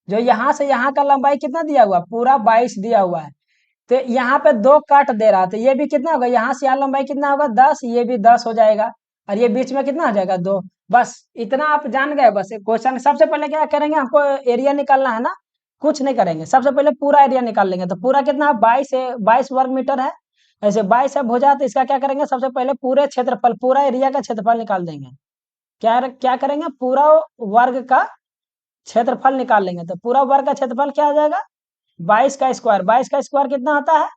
जो यहाँ से यहाँ का लंबाई कितना दिया हुआ, पूरा 22 दिया हुआ है। तो यहाँ पे 2 काट दे रहा, तो ये भी कितना होगा, यहाँ से यहाँ लंबाई कितना होगा, 10, ये भी 10 हो जाएगा, और ये बीच में कितना हो जाएगा, 2। बस इतना आप जान गए। बस क्वेश्चन सबसे पहले क्या करेंगे, हमको एरिया निकालना है ना, कुछ नहीं करेंगे, सबसे पहले पूरा एरिया निकाल लेंगे। तो पूरा कितना, 22 है, 22 वर्ग मीटर है। ऐसे 22 है भुजा, तो इसका क्या करेंगे, सबसे पहले पूरे क्षेत्रफल, पूरा एरिया का क्षेत्रफल निकाल देंगे। क्या क्या करेंगे, पूरा वर्ग का क्षेत्रफल निकाल लेंगे। तो पूरा वर्ग का क्षेत्रफल क्या आ जाएगा, 22 का स्क्वायर कितना होता है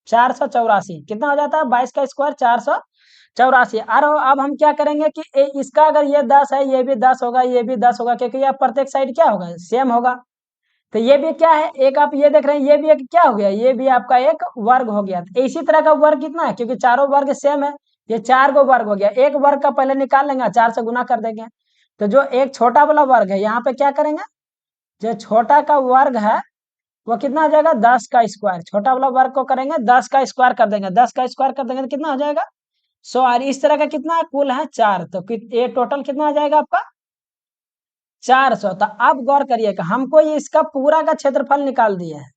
484। कितना हो जाता है 22 का स्क्वायर 484। और अब हम क्या करेंगे कि इसका अगर ये 10 है ये भी 10 होगा, ये भी 10 होगा, क्योंकि यह प्रत्येक साइड क्या होगा सेम होगा। तो ये भी क्या है एक आप ये देख रहे हैं, ये भी एक क्या हो गया, ये भी आपका एक वर्ग हो गया। तो इसी तरह का वर्ग कितना है, क्योंकि चारों वर्ग सेम है, ये 4 को वर्ग हो गया। एक वर्ग का पहले निकाल लेंगे, 4 से गुना कर देंगे। तो जो एक छोटा वाला वर्ग है यहाँ पे क्या करेंगे, जो छोटा का वर्ग है वो कितना हो जाएगा 10 का स्क्वायर। छोटा वाला वर्ग को करेंगे 10 का स्क्वायर कर देंगे, 10 का स्क्वायर कर देंगे तो कितना हो जाएगा 100। और इस तरह का कितना कुल है 4, तो ये टोटल कितना आ जाएगा आपका 400। तो अब गौर करिएगा, हमको ये इसका पूरा का क्षेत्रफल निकाल दिया है।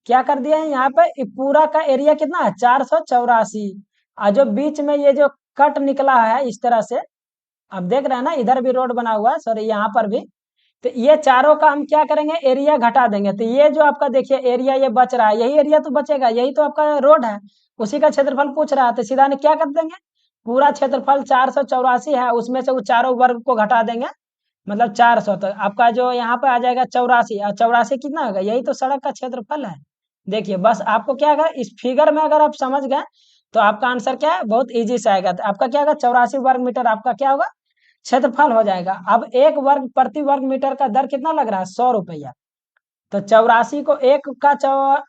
क्या कर दिया है यहाँ पे पूरा का एरिया कितना है 484। और जो बीच में ये जो कट निकला है इस तरह से, अब देख रहे हैं ना इधर भी रोड बना हुआ है, सॉरी यहाँ पर भी। तो ये चारों का हम क्या करेंगे एरिया घटा देंगे। तो ये जो आपका देखिए एरिया ये बच रहा है, यही एरिया तो बचेगा, यही तो आपका रोड है, उसी का क्षेत्रफल पूछ रहा है। तो सीधा ने क्या कर देंगे, पूरा क्षेत्रफल 484 है, उसमें से वो चारों वर्ग को घटा देंगे, मतलब 400। तो आपका जो यहाँ पे आ जाएगा 84। और 84 कितना होगा, यही तो सड़क का क्षेत्रफल है। देखिए बस आपको क्या होगा इस फिगर में अगर आप समझ गए तो आपका आंसर क्या है बहुत इजी से आएगा। तो आपका क्या होगा 84 वर्ग मीटर आपका क्या होगा क्षेत्रफल हो जाएगा। अब एक वर्ग प्रति वर्ग मीटर का दर कितना लग रहा है 100 रुपया। तो 84 को एक का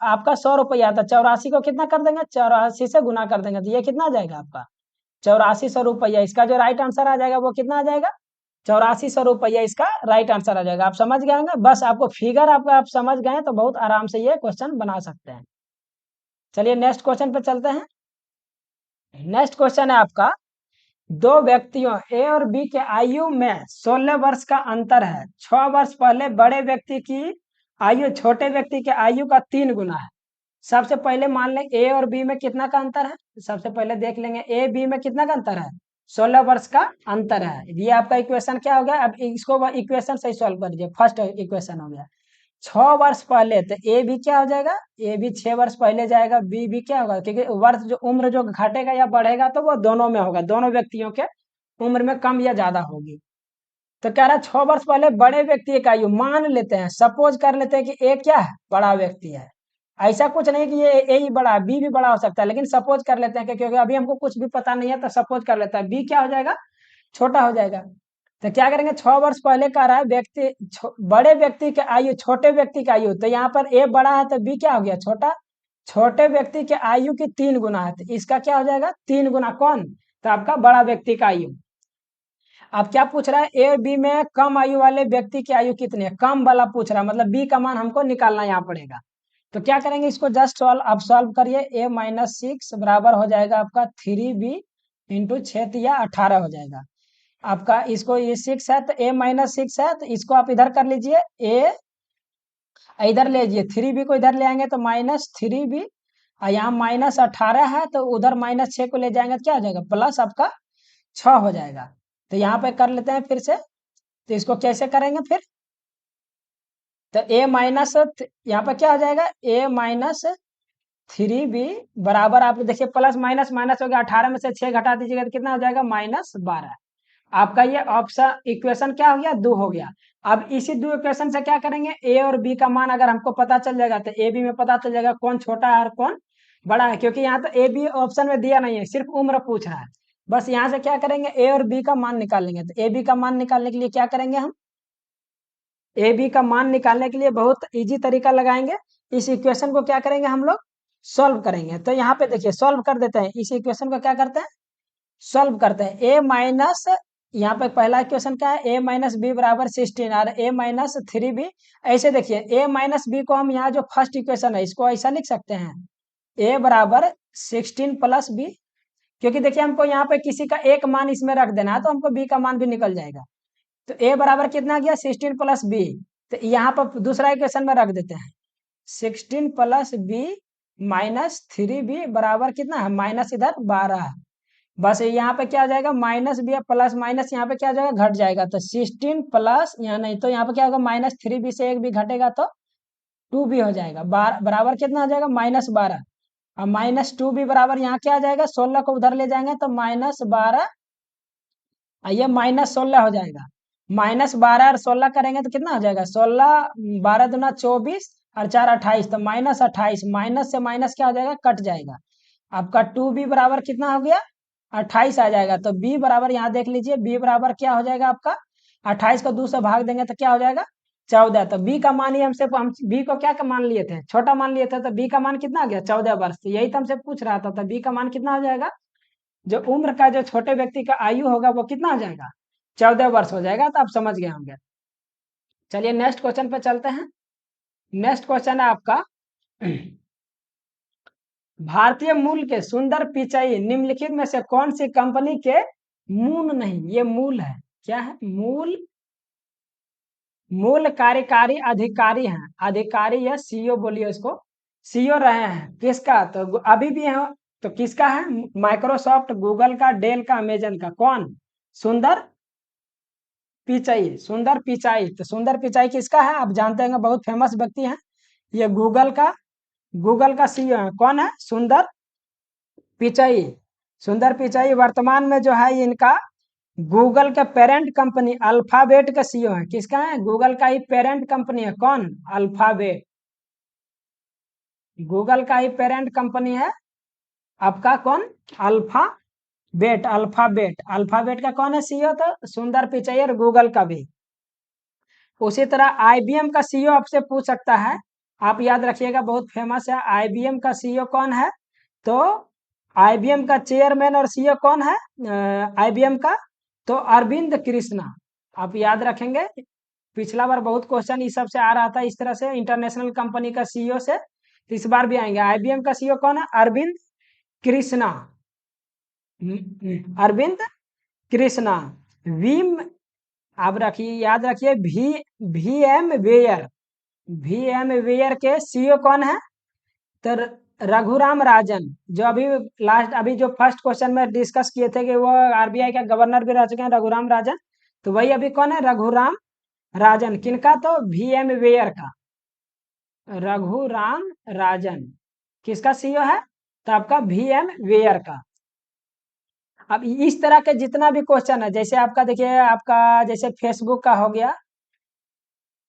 आपका 100 रुपया, तो 84 को कितना कर देंगे 84 से गुना कर देंगे, तो ये कितना आ जाएगा आपका 8400 रुपया। इसका जो राइट आंसर आ जाएगा वो कितना आ जाएगा 8400 रुपया, इसका राइट आंसर आ जाएगा। आप समझ गए होंगे, बस आपको फिगर आपका आप समझ गए तो बहुत आराम से ये क्वेश्चन बना सकते हैं। चलिए नेक्स्ट क्वेश्चन पे चलते हैं। नेक्स्ट क्वेश्चन है आपका, दो व्यक्तियों ए और बी के आयु में 16 वर्ष का अंतर है। 6 वर्ष पहले बड़े व्यक्ति की आयु छोटे व्यक्ति के आयु का 3 गुना है। सबसे पहले मान लें ए और बी में कितना का अंतर है, सबसे पहले देख लेंगे ए बी में कितना का अंतर है 16 वर्ष का अंतर है। ये आपका इक्वेशन क्या हो गया, अब इसको इक्वेशन से सॉल्व कर दीजिए। फर्स्ट इक्वेशन हो गया 6 वर्ष पहले, तो ए भी क्या हो जाएगा ए भी 6 वर्ष पहले जाएगा, बी भी क्या होगा क्योंकि वर्ष जो उम्र जो घटेगा या बढ़ेगा तो वो दोनों में होगा, दोनों व्यक्तियों के उम्र में कम या ज्यादा होगी। तो कह रहा है 6 वर्ष पहले बड़े व्यक्ति का आयु, मान लेते हैं सपोज कर लेते हैं कि ए क्या है बड़ा व्यक्ति है। ऐसा कुछ नहीं कि ये ए ही बड़ा है बी भी बड़ा हो सकता है, लेकिन सपोज कर लेते हैं क्योंकि अभी हमको कुछ भी पता नहीं है, तो सपोज कर लेता है बी क्या हो जाएगा छोटा हो जाएगा। तो क्या करेंगे 6 वर्ष पहले कह रहा है बड़े व्यक्ति के आयु छोटे व्यक्ति का आयु, तो यहाँ पर ए बड़ा है तो बी क्या हो गया छोटा, छोटे व्यक्ति के आयु की 3 गुना है, तो इसका क्या हो जाएगा 3 गुना कौन, तो आपका बड़ा व्यक्ति का आयु। अब क्या पूछ रहा है ए बी में कम आयु वाले व्यक्ति की आयु कितनी है, कम वाला पूछ रहा है, मतलब बी का मान हमको निकालना यहाँ पड़ेगा। तो क्या करेंगे इसको जस्ट सॉल्व, आप सॉल्व करिए। ए माइनस 6 बराबर हो जाएगा आपका 3b इंटू 6 या 18 हो जाएगा आपका। इसको ये 6 है तो ए माइनस 6 है, तो इसको आप इधर कर लीजिए, ए इधर ले लीजिए, 3b को इधर ले आएंगे तो माइनस 3b, और यहाँ माइनस 18 है तो उधर माइनस 6 को ले जाएंगे तो क्या हो जाएगा प्लस आपका 6 हो जाएगा। तो यहाँ पे कर लेते हैं फिर से, तो इसको कैसे करेंगे फिर, तो ए माइनस यहाँ पे क्या हो जाएगा ए माइनस 3b बराबर आप देखिए प्लस माइनस माइनस हो गया, 18 में से 6 घटा दीजिएगा तो कितना हो जाएगा -12। आपका ये ऑप्शन इक्वेशन क्या हो गया 2 हो गया। अब इसी 2 इक्वेशन से क्या करेंगे ए और बी का मान अगर हमको पता चल जाएगा तो ए बी में पता चल जाएगा कौन छोटा है और कौन बड़ा है, क्योंकि यहाँ तो ए बी ऑप्शन में दिया नहीं है, सिर्फ उम्र पूछ रहा है। बस यहाँ से क्या करेंगे ए और बी का मान निकाल लेंगे। तो ए बी का मान निकालने के लिए क्या करेंगे हम, ए बी का मान निकालने के लिए बहुत इजी तरीका लगाएंगे। इस इक्वेशन को क्या करेंगे हम लोग सॉल्व करेंगे। तो यहाँ पे देखिए सॉल्व कर देते हैं, इस इक्वेशन को क्या करते हैं सॉल्व करते हैं। ए माइनस यहाँ पे पहला इक्वेशन क्या है ए माइनस बी बराबर 16 और ए माइनस 3b। ऐसे देखिए ए माइनस बी को हम यहाँ जो फर्स्ट इक्वेशन है इसको ऐसा लिख सकते हैं ए बराबर 16 प्लस बी, क्योंकि देखिए हमको यहाँ पे किसी का एक मान इसमें रख देना है तो हमको बी का मान भी निकल जाएगा। तो ए बराबर कितना गया 16 प्लस बी, तो यहाँ पर दूसरा इक्वेशन में रख देते हैं 16 प्लस बी माइनस 3b बराबर कितना है माइनस इधर 12। बस यहाँ पे क्या आ जाएगा माइनस बी प्लस माइनस यहाँ पे क्या आ जाएगा घट जाएगा, तो 16 प्लस यहाँ नहीं तो यहाँ पे क्या होगा -3b से एक भी घटेगा तो 2b हो जाएगा, बराबर कितना आ जाएगा -12। अब -2b बराबर यहाँ क्या आ जाएगा 16 को उधर ले जाएंगे तो -12, ये -16 हो जाएगा। -12 और 16 करेंगे तो कितना हो जाएगा 16 12 दूना 24 और 4 28, तो -28, माइनस से माइनस क्या हो जाएगा, कट जाएगा। आपका 2b बराबर कितना हो गया, 28 आ जाएगा। तो b बराबर यहाँ देख लीजिए, b बराबर क्या हो जाएगा आपका, 28 को 2 से भाग देंगे तो क्या हो जाएगा, 14। तो b का मान ही हमसे, हम b को क्या का मान लिए थे, छोटा मान लिए थे, तो b का मान कितना आ गया, 14 वर्ष। तो यही तो हमसे पूछ रहा था, तो b का मान कितना हो जाएगा, जो उम्र का जो छोटे व्यक्ति का आयु होगा वो कितना हो जाएगा, 14 वर्ष हो जाएगा। तो आप समझ गए होंगे। चलिए नेक्स्ट क्वेश्चन पे चलते हैं। नेक्स्ट क्वेश्चन है आपका, भारतीय मूल के सुंदर पिचाई निम्नलिखित में से कौन सी कंपनी के मूल नहीं, ये मूल है, क्या है, मूल, मूल कार्यकारी अधिकारी हैं, अधिकारी या सीईओ बोलिए उसको, सीईओ रहे हैं किसका, तो अभी भी है, तो किसका है, माइक्रोसॉफ्ट, गूगल का, डेल का, अमेजन का, कौन, सुंदर पिचाई, सुंदर पिचाई। तो सुंदर पिचाई किसका है, आप जानते हैं, बहुत फेमस व्यक्ति हैं, ये गूगल का सीईओ है, कौन है, सुंदर पिचाई। सुंदर पिचाई वर्तमान में जो है इनका गूगल का पेरेंट कंपनी अल्फाबेट का सीईओ है, किसका है, गूगल का ही पेरेंट कंपनी है, कौन, अल्फाबेट, गूगल का ही पेरेंट कंपनी है आपका, कौन, अल्फाबेट का कौन है सीईओ, तो सुंदर पिचाई, और गूगल का भी। उसी तरह आईबीएम का सीईओ आपसे पूछ सकता है, आप याद रखिएगा, बहुत फेमस है, आईबीएम का सीईओ कौन है, तो आईबीएम का चेयरमैन और सीईओ कौन है, आईबीएम का, तो अरविंद कृष्णा। आप याद रखेंगे, पिछला बार बहुत क्वेश्चन इस सब से आ रहा था, इस तरह से इंटरनेशनल कंपनी का सीईओ से, तो इस बार भी आएंगे। आईबीएम का सीईओ कौन है, अरविंद कृष्णा, अरविंद कृष्णा। वीम, आप रखिए, याद रखिए, वी एम वेयर के सीईओ कौन है, तो रघुराम राजन, जो अभी लास्ट, अभी जो फर्स्ट क्वेश्चन में डिस्कस किए थे कि वो आरबीआई का गवर्नर भी रह चुके हैं, रघुराम राजन, तो वही अभी कौन है, रघुराम राजन, किनका, तो वी एम वेयर का, रघुराम राजन किसका सीईओ है, तो आपका वी एम वेयर का। अब इस तरह के जितना भी क्वेश्चन है, जैसे आपका देखिए, आपका जैसे फेसबुक का हो गया,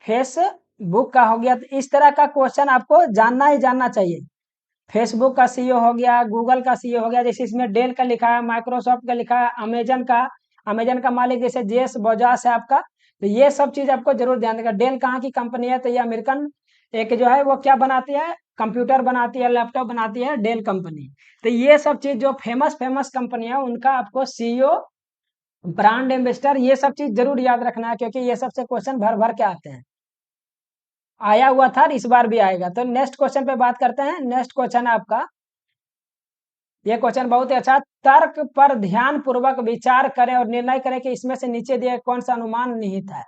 फेसबुक का हो गया, तो इस तरह का क्वेश्चन आपको जानना ही जानना चाहिए। फेसबुक का सीईओ हो गया, गूगल का सीईओ हो गया, जैसे इसमें डेल का लिखा है, माइक्रोसॉफ्ट का लिखा है, अमेजन का मालिक जैसे जेस बोजास है आपका, तो ये सब चीज आपको जरूर ध्यान देगा। डेल कहाँ की कंपनी है, तो ये अमेरिकन, एक जो है वो क्या बनाती है, कंप्यूटर बनाती है, लैपटॉप बनाती है, डेल कंपनी। तो ये सब चीज जो फेमस फेमस कंपनी है, उनका आपको सीईओ, ब्रांड एम्बेसडर, ये सब चीज जरूर याद रखना है, क्योंकि ये सबसे क्वेश्चन भर भर के आते हैं, आया हुआ था, इस बार भी आएगा। तो नेक्स्ट क्वेश्चन पे बात करते हैं। नेक्स्ट क्वेश्चन है आपका, ये क्वेश्चन बहुत ही अच्छा, तर्क पर ध्यान पूर्वक विचार करें और निर्णय करें कि इसमें से नीचे दिए कौन सा अनुमान निहित है।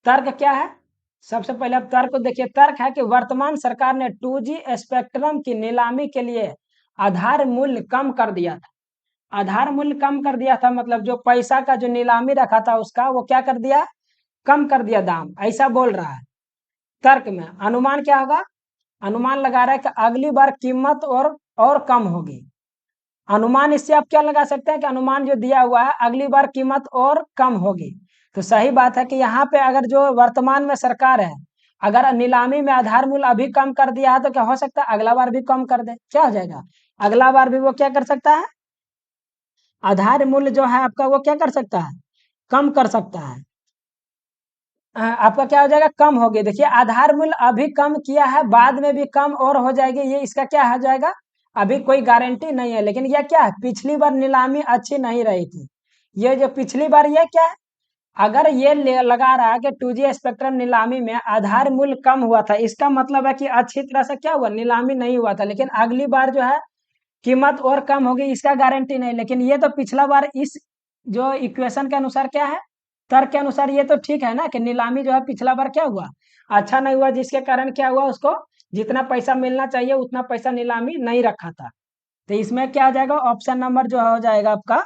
तर्क क्या है, सबसे पहले आप तर्क को देखिए। तर्क है कि वर्तमान सरकार ने 2G स्पेक्ट्रम की नीलामी के लिए आधार मूल्य कम कर दिया था। आधार मूल्य कम कर दिया था, मतलब जो पैसा का जो नीलामी रखा था उसका, वो क्या कर दिया, कम कर दिया दाम, ऐसा बोल रहा है तर्क में। अनुमान क्या होगा, अनुमान लगा रहा है कि अगली बार कीमत और कम होगी। अनुमान इससे आप क्या लगा सकते हैं कि अनुमान जो दिया हुआ है, अगली बार कीमत और कम होगी। तो सही बात है कि यहाँ पे अगर जो वर्तमान में सरकार है, अगर नीलामी में आधार मूल्य अभी कम कर दिया है, तो क्या हो सकता है अगला बार भी कम कर दे, क्या हो जाएगा, अगला बार भी वो क्या कर सकता है, आधार मूल्य जो है आपका वो क्या कर सकता है, कम कर सकता है। आपका क्या हो जाएगा, कम हो गया। देखिए आधार मूल्य अभी कम किया है, बाद में भी कम और हो जाएगी, ये इसका क्या हो जाएगा, अभी कोई गारंटी नहीं है। लेकिन यह क्या है, पिछली बार नीलामी अच्छी नहीं रही थी, ये जो पिछली बार ये क्या है, अगर ये लगा रहा है कि 2G स्पेक्ट्रम नीलामी में आधार मूल्य कम हुआ था, इसका मतलब है कि अच्छी तरह से क्या हुआ, नीलामी नहीं हुआ था, लेकिन अगली बार जो है कीमत और कम होगी, इसका गारंटी नहीं। लेकिन ये तो पिछला बार इस जो इक्वेशन के अनुसार क्या है, तर्क के अनुसार ये तो ठीक है ना, कि नीलामी जो है पिछला बार क्या हुआ, अच्छा नहीं हुआ, जिसके कारण क्या हुआ, उसको जितना पैसा मिलना चाहिए उतना पैसा नीलामी नहीं रखा था। तो इसमें क्या हो जाएगा, ऑप्शन नंबर जो हो जाएगा आपका,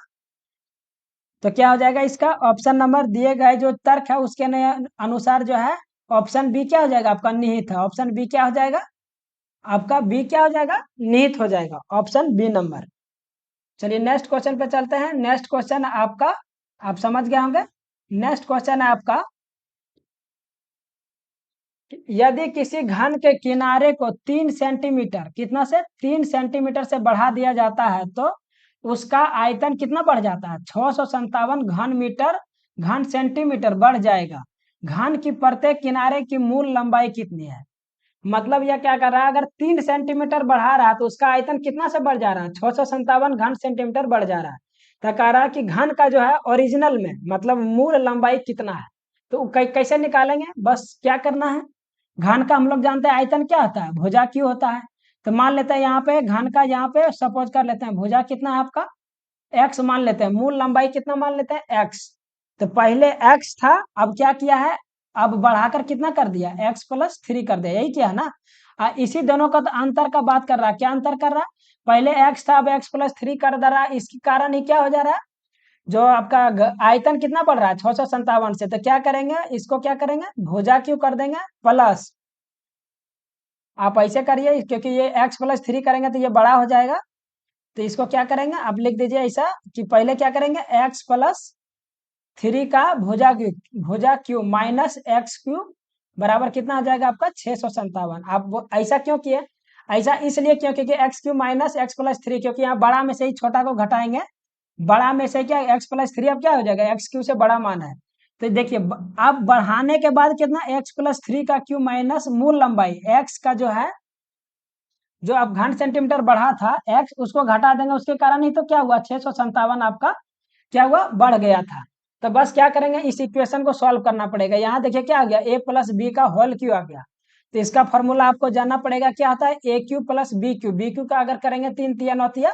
तो क्या हो जाएगा इसका, ऑप्शन नंबर दिए गए जो तर्क है उसके अनुसार जो है ऑप्शन बी क्या हो जाएगा आपका, निहित है। ऑप्शन बी क्या हो जाएगा आपका, बी क्या हो जाएगा, निहित हो जाएगा, ऑप्शन बी नंबर। चलिए नेक्स्ट क्वेश्चन पे चलते हैं। नेक्स्ट क्वेश्चन आपका, आप समझ गए होंगे। नेक्स्ट क्वेश्चन है आपका, यदि किसी घन के किनारे को 3 सेंटीमीटर, कितना से 3 सेंटीमीटर से बढ़ा दिया जाता है तो उसका आयतन कितना बढ़ जाता है? 657 घन मीटर घन सेंटीमीटर बढ़ जाएगा। घन की प्रत्येक किनारे की मूल लंबाई कितनी है? मतलब यह क्या कर रहा है, अगर 3 सेंटीमीटर बढ़ा रहा है तो उसका आयतन कितना से बढ़ जा रहा है? 657 घन सेंटीमीटर बढ़ जा रहा है। तो कह रहा है कि घन का जो है ओरिजिनल में मतलब मूल लंबाई कितना है। तो कैसे निकालेंगे? बस क्या करना है, घन का हम लोग जानते हैं आयतन क्या होता है, भुजा क्यू होता है। तो मान लेते हैं यहाँ पे घन का, यहाँ पे सपोज कर लेते हैं भुजा कितना है आपका, एक्स मान लेते हैं, मूल लंबाई कितना मान लेते हैं, एक्स। तो पहले एक्स था, अब क्या किया है, अब बढ़ाकर कितना कर दिया, x+3 कर दिया, यही किया है ना। इसी दोनों का तो अंतर का बात कर रहा है, क्या अंतर कर रहा है, पहले x था अब x+3 कर दे रहा है। इसके कारण ही क्या हो जा रहा है, जो आपका आयतन कितना बढ़ रहा है 657 से, तो क्या करेंगे, इसको क्या करेंगे, भुजा क्यों कर देंगे प्लस। आप ऐसे करिए क्योंकि ये x+3 करेंगे तो ये बड़ा हो जाएगा। तो इसको क्या करेंगे, आप लिख दीजिए ऐसा कि पहले क्या करेंगे, x+3 का भुजा क्यू माइनस एक्स क्यू बराबर कितना आ जाएगा आपका 657। आप ऐसा क्यों किए, ऐसा इसलिए क्यों, क्योंकि एक्स क्यू माइनस x+3, क्योंकि यहाँ बड़ा में से ही छोटा को घटाएंगे, बड़ा में से क्या x+3 अब क्या हो जाएगा, एक्स क्यू से बड़ा मान है। तो देखिए अब बढ़ाने के बाद कितना, x+3 का क्यू माइनस मूल लंबाई x का जो है, जो अब घन सेंटीमीटर बढ़ा था x, उसको घटा देंगे, उसके कारण ही तो क्या हुआ 657 आपका क्या हुआ, बढ़ गया था। तो बस क्या करेंगे, इस इक्वेशन को सॉल्व करना पड़ेगा। यहाँ देखिए क्या आ गया, a+b का होल क्यू आ गया। तो इसका फॉर्मूला आपको जानना पड़ेगा, क्या होता है, a क्यू+b क्यू, b क्यू का अगर करेंगे 3×3=9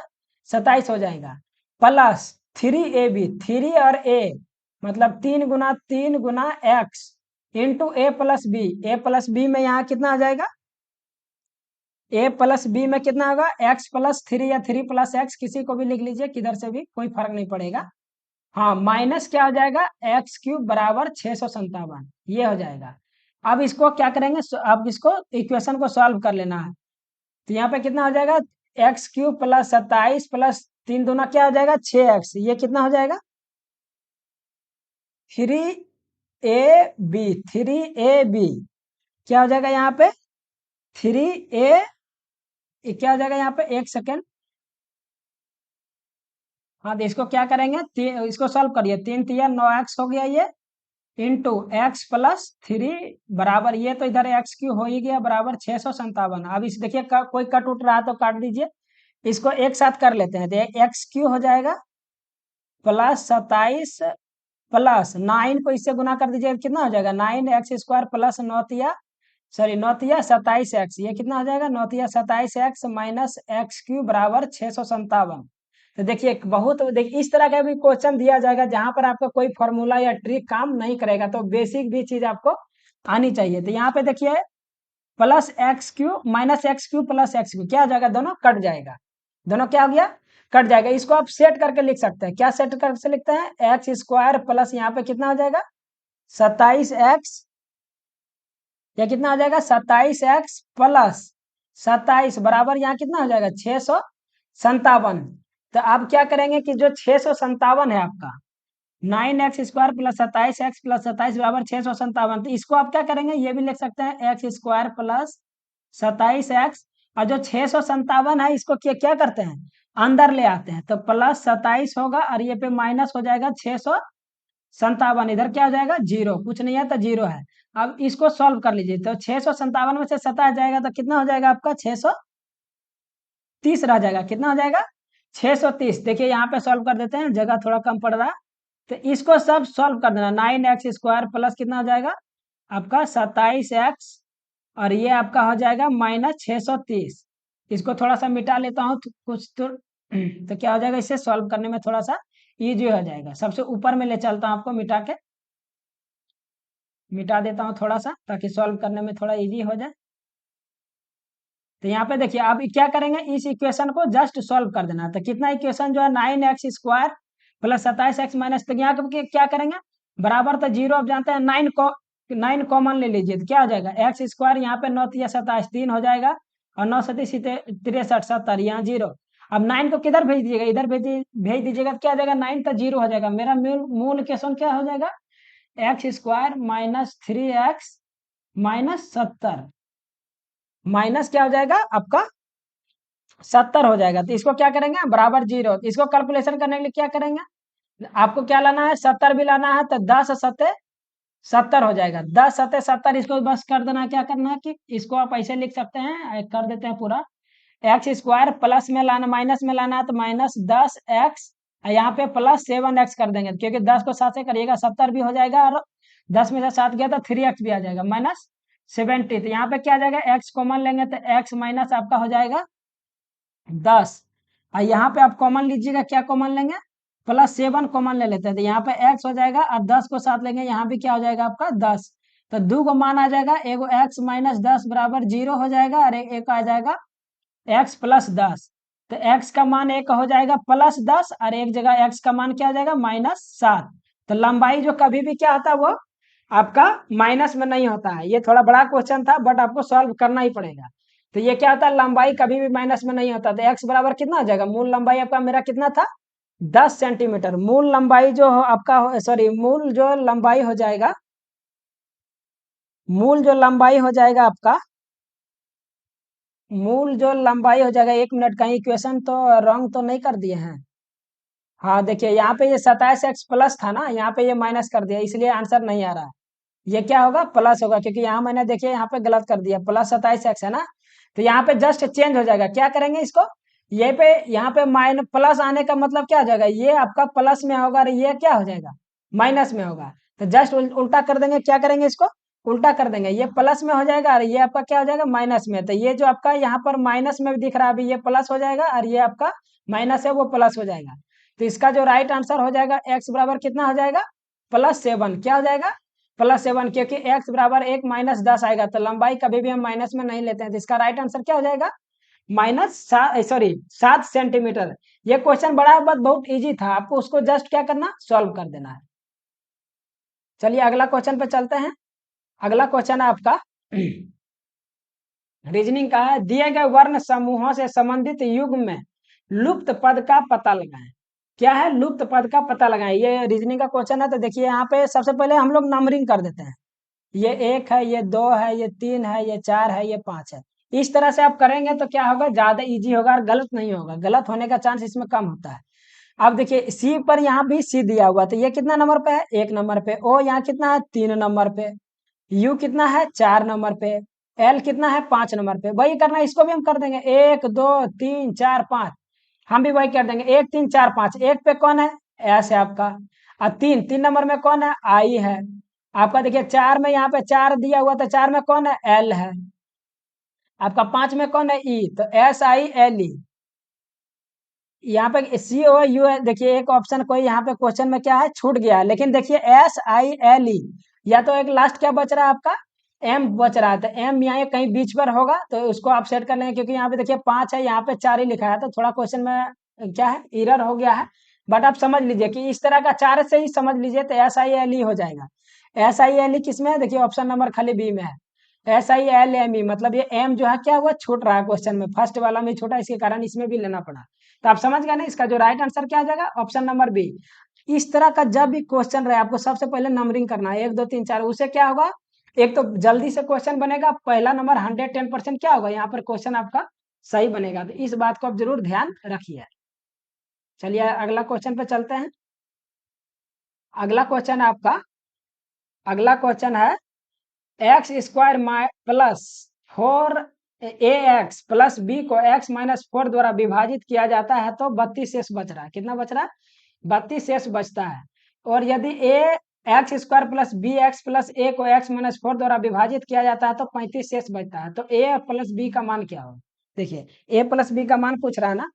27 हो जाएगा, प्लस 3ab, 3 और a मतलब 3 × 3 × x इंटू a+b में यहाँ कितना आ जाएगा, a+b में कितना होगा, x+3 या 3+x, किसी को भी लिख लीजिए, किधर से भी कोई फर्क नहीं पड़ेगा। हाँ माइनस क्या हो जाएगा, x³ बराबर 657, ये हो जाएगा। अब इसको क्या करेंगे, अब इसको इक्वेशन को सॉल्व कर लेना है। तो यहाँ पे कितना हो जाएगा, x³ प्लस 27 प्लस 3 दूना क्या हो जाएगा 6x, ये कितना हो जाएगा 3ab, 3ab क्या हो जाएगा यहाँ पे 3a, क्या हो जाएगा यहाँ पे, एक सेकेंड। हाँ तो इसको क्या करेंगे, इसको सॉल्व करिए, 3×3=9x हो गया ये, इंटू x+3 बराबर, ये तो इधर x³ हो ही गया बराबर 657। अब इस देखिए कोई कट उठ रहा है तो काट दीजिए, इसको एक साथ कर लेते हैं। तो x³ हो जाएगा प्लस 27 प्लस 9 को इससे गुना कर दीजिए, कितना हो जाएगा 9x² प्लस 9×27x, ये कितना हो जाएगा 9×27x माइनस x³ बराबर 657। तो देखिए बहुत, देखिए इस तरह का भी क्वेश्चन दिया जाएगा जहां पर आपका कोई फॉर्मूला या ट्रिक काम नहीं करेगा, तो बेसिक भी चीज आपको आनी चाहिए। तो यहाँ पे देखिए plus x³ minus x³ plus x³ क्या हो जाएगा, दोनों कट जाएगा, दोनों क्या हो गया, कट जाएगा। इसको आप सेट करके लिख सकते हैं, क्या सेट करके लिखते हैं, x² प्लस यहाँ पे कितना हो जाएगा 27x, या कितना हो जाएगा 27x प्लस 27 बराबर यहाँ कितना हो जाएगा 657। तो आप क्या करेंगे कि जो 657 है आपका, 9x² प्लस 27x प्लस 27 बराबर 657, तो इसको आप क्या करेंगे, ये भी लिख सकते हैं x² प्लस 27x, और जो 657 है इसको क्या क्या करते हैं, अंदर ले आते हैं, तो प्लस 27 होगा और ये पे माइनस हो जाएगा 657, इधर क्या हो जाएगा जीरो, कुछ नहीं है तो जीरो है। अब इसको सॉल्व कर लीजिए, तो 657 में से 27 जाएगा तो कितना हो जाएगा आपका 630 रह जाएगा, कितना हो जाएगा 630। देखिए यहाँ पे सॉल्व कर देते हैं, जगह थोड़ा कम पड़ रहा है, तो इसको सब सॉल्व कर देना, 9x² प्लस कितना हो जाएगा आपका 27x, और ये आपका हो जाएगा माइनस 630। इसको थोड़ा सा मिटा लेता हूँ तो कुछ तो क्या हो जाएगा, इसे सॉल्व करने में थोड़ा सा इजी हो जाएगा। सबसे ऊपर में ले चलता हूँ आपको, मिटा के मिटा देता हूँ थोड़ा सा, ताकि सॉल्व करने में थोड़ा इजी हो जाए। तो यहाँ पे देखिए अब क्या करेंगे, इस इक्वेशन को जस्ट सॉल्व कर देना। तो कितना इक्वेशन जो है 9x² प्लस 27x माइनस, तो यहाँ पे क्या करेंगे, बराबर तो जीरो, अब जानते हैं 9 कॉमन ले लीजिए, तो क्या हो जाएगा x², यहाँ पे 9×3=27 3 हो जाएगा, और 9×7=63 70, यहाँ जीरो। अब 9 को किधर भेज दीजिएगा, इधर भेज दीजिएगा, तो क्या हो जाएगा 9 तो जीरो हो जाएगा। मेरा मूल इक्वेशन क्या हो जाएगा, x² माइनस 3x -70 माइनस क्या हो जाएगा आपका 70 हो जाएगा। तो इसको क्या करेंगे बराबर 0। इसको कैलकुलेशन करने के लिए क्या करेंगे, आपको क्या लाना है 70 भी लाना है, तो 10 सत्ते 70 हो जाएगा। 10 सत्ते 70, इसको बस कर देना है, क्या करना है कि इसको आप ऐसे लिख सकते हैं, कर देते हैं पूरा एक्स स्क्वायर प्लस में लाना माइनस में लाना है तो -10x, यहाँ पे +7x कर देंगे, क्योंकि 10 को 7 से करिएगा 70 भी हो जाएगा, और 10 में से 7 गया तो 3x भी आ जाएगा -70। तो यहाँ पे क्या आ जाएगा x कॉमन लेंगे तो x माइनस आपका हो जाएगा 10, और यहाँ पे आप कॉमन लीजिएगा, क्या कॉमन लेंगे +7 कॉमन ले लेते हैं, तो यहाँ पे x हो जाएगा, और 10 को 7 लेंगे, यहाँ भी क्या हो जाएगा आपका 10। तो दो को मान आ जाएगा, एगो x -10 बराबर 0 हो जाएगा, और एक आ जाएगा x +10। तो x का मान एक हो जाएगा +10, और एक जगह x का मान क्या हो जाएगा -7। तो लंबाई जो कभी भी क्या होता है वो आपका माइनस में नहीं होता है। ये थोड़ा बड़ा क्वेश्चन था, बट आपको सॉल्व करना ही पड़ेगा। तो ये क्या होता है, लंबाई कभी भी माइनस में नहीं होता। तो x बराबर कितना हो जाएगा, मूल लंबाई आपका मेरा कितना था 10 सेंटीमीटर। मूल लंबाई जो आपका सॉरी मूल जो लंबाई हो जाएगा, मूल जो लंबाई हो जाएगा आपका, मूल जो लंबाई हो जाएगा, 1 मिनट, कहीं इक्वेशन तो रॉन्ग तो नहीं कर दिए हैं। हाँ देखिए, यहाँ पे ये 27x प्लस था ना, यहाँ पे ये माइनस कर दिया, इसलिए आंसर नहीं आ रहा है। ये क्या होगा प्लस होगा, क्योंकि यहाँ मैंने देखिए यहाँ पे गलत कर दिया, +27x है ना। तो यहाँ पे जस्ट चेंज हो जाएगा, क्या करेंगे इसको, ये पे यहाँ पे माइनस प्लस आने का मतलब क्या हो जाएगा, ये आपका प्लस में होगा और ये क्या हो जाएगा माइनस में होगा। तो जस्ट उल्टा कर देंगे, क्या करेंगे इसको उल्टा कर देंगे, ये प्लस में हो जाएगा और ये आपका क्या हो जाएगा माइनस में। तो ये जो आपका यहाँ पर माइनस में दिख रहा है, अभी ये प्लस हो जाएगा, और ये आपका माइनस है वो प्लस हो जाएगा। तो इसका जो राइट आंसर हो जाएगा, x बराबर कितना हो जाएगा +7, क्या हो जाएगा +7, क्योंकि x बराबर 1 -10 आएगा, तो लंबाई कभी भी हम माइनस में नहीं लेते हैं। तो इसका राइट आंसर क्या हो जाएगा -7 सेंटीमीटर। ये क्वेश्चन बड़ा बहुत इजी था, आपको उसको जस्ट क्या करना सॉल्व कर देना है। चलिए अगला क्वेश्चन पे चलते हैं। अगला क्वेश्चन है आपका रीजनिंग का है, दिए गए वर्ण समूहों से संबंधित युग्म में लुप्त पद का पता लगाएं। क्या है लुप्त पद का पता लगाएं, ये रीजनिंग का क्वेश्चन है। तो देखिए यहाँ पे सबसे पहले हम लोग नंबरिंग कर देते हैं, ये 1 है, ये 2 है, ये 3 है, ये 4 है, ये 5 है। इस तरह से आप करेंगे तो क्या होगा, ज्यादा इजी होगा और गलत नहीं होगा, गलत होने का चांस इसमें कम होता है। अब देखिए सी पर यहाँ भी सी दिया हुआ, तो ये कितना नंबर पे है 1 नंबर पे, ओ यहाँ कितना है 3 नंबर पे, यू कितना है 4 नंबर पे, एल कितना है 5 नंबर पे। वही करना है, इसको भी हम कर देंगे 1 2 3 4 5, हम भी वही कर देंगे 1 3 4 5। एक पे कौन है एस है आपका, और 3 नंबर में कौन है आई है आपका। देखिए 4 में यहाँ पे 4 दिया हुआ, तो 4 में कौन है एल है आपका, 5 में कौन है ई, तो SILE। यहाँ पे COU है, देखिए एक ऑप्शन कोई यहाँ पे क्वेश्चन में क्या है छूट गया है, लेकिन देखिए SILE, या तो एक लास्ट क्या बच रहा है आपका M बच रहा है, तो M यहाँ कहीं बीच पर होगा, तो उसको आप सेट कर लेंगे, क्योंकि यहाँ पे देखिए 5 है, यहाँ पे 4 ही लिखा है, तो थोड़ा क्वेश्चन में क्या है एरर हो गया है। बट आप समझ लीजिए कि इस तरह का 4 से ही समझ लीजिए, तो SILE हो जाएगा। SILE किसमें है, देखिए ऑप्शन नंबर खाली बी में है, SILME, मतलब ये M जो है क्या हुआ छूट रहा है क्वेश्चन में, फर्स्ट वाला में छूटा, इसके कारण इसमें भी लेना पड़ा। तो आप समझ गए ना, इसका जो राइट आंसर क्या आ जाएगा ऑप्शन नंबर बी। इस तरह का जब भी क्वेश्चन रहे, आपको सबसे पहले नंबरिंग करना है 1 2 3 4, उससे क्या होगा, एक तो जल्दी से क्वेश्चन बनेगा, पहला नंबर 110% क्या होगा यहाँ पर क्वेश्चन आपका सही बनेगा। तो इस बात को आप जरूर ध्यान रखिए। चलिए अगला क्वेश्चन पे चलते हैं। अगला क्वेश्चन है आपका, अगला क्वेश्चन है x² plus 4AX plus B को x -4 द्वारा विभाजित किया जाता है तो 32 शेष बच रहा है। कितना बच रहा है 32 शेष बचता है। और यदि x² plus BX plus a को x -4 द्वारा विभाजित किया जाता है तो 35 शेष बचता है। तो a प्लस b का मान क्या होगा, देखिए a प्लस b का मान पूछ रहा है ना,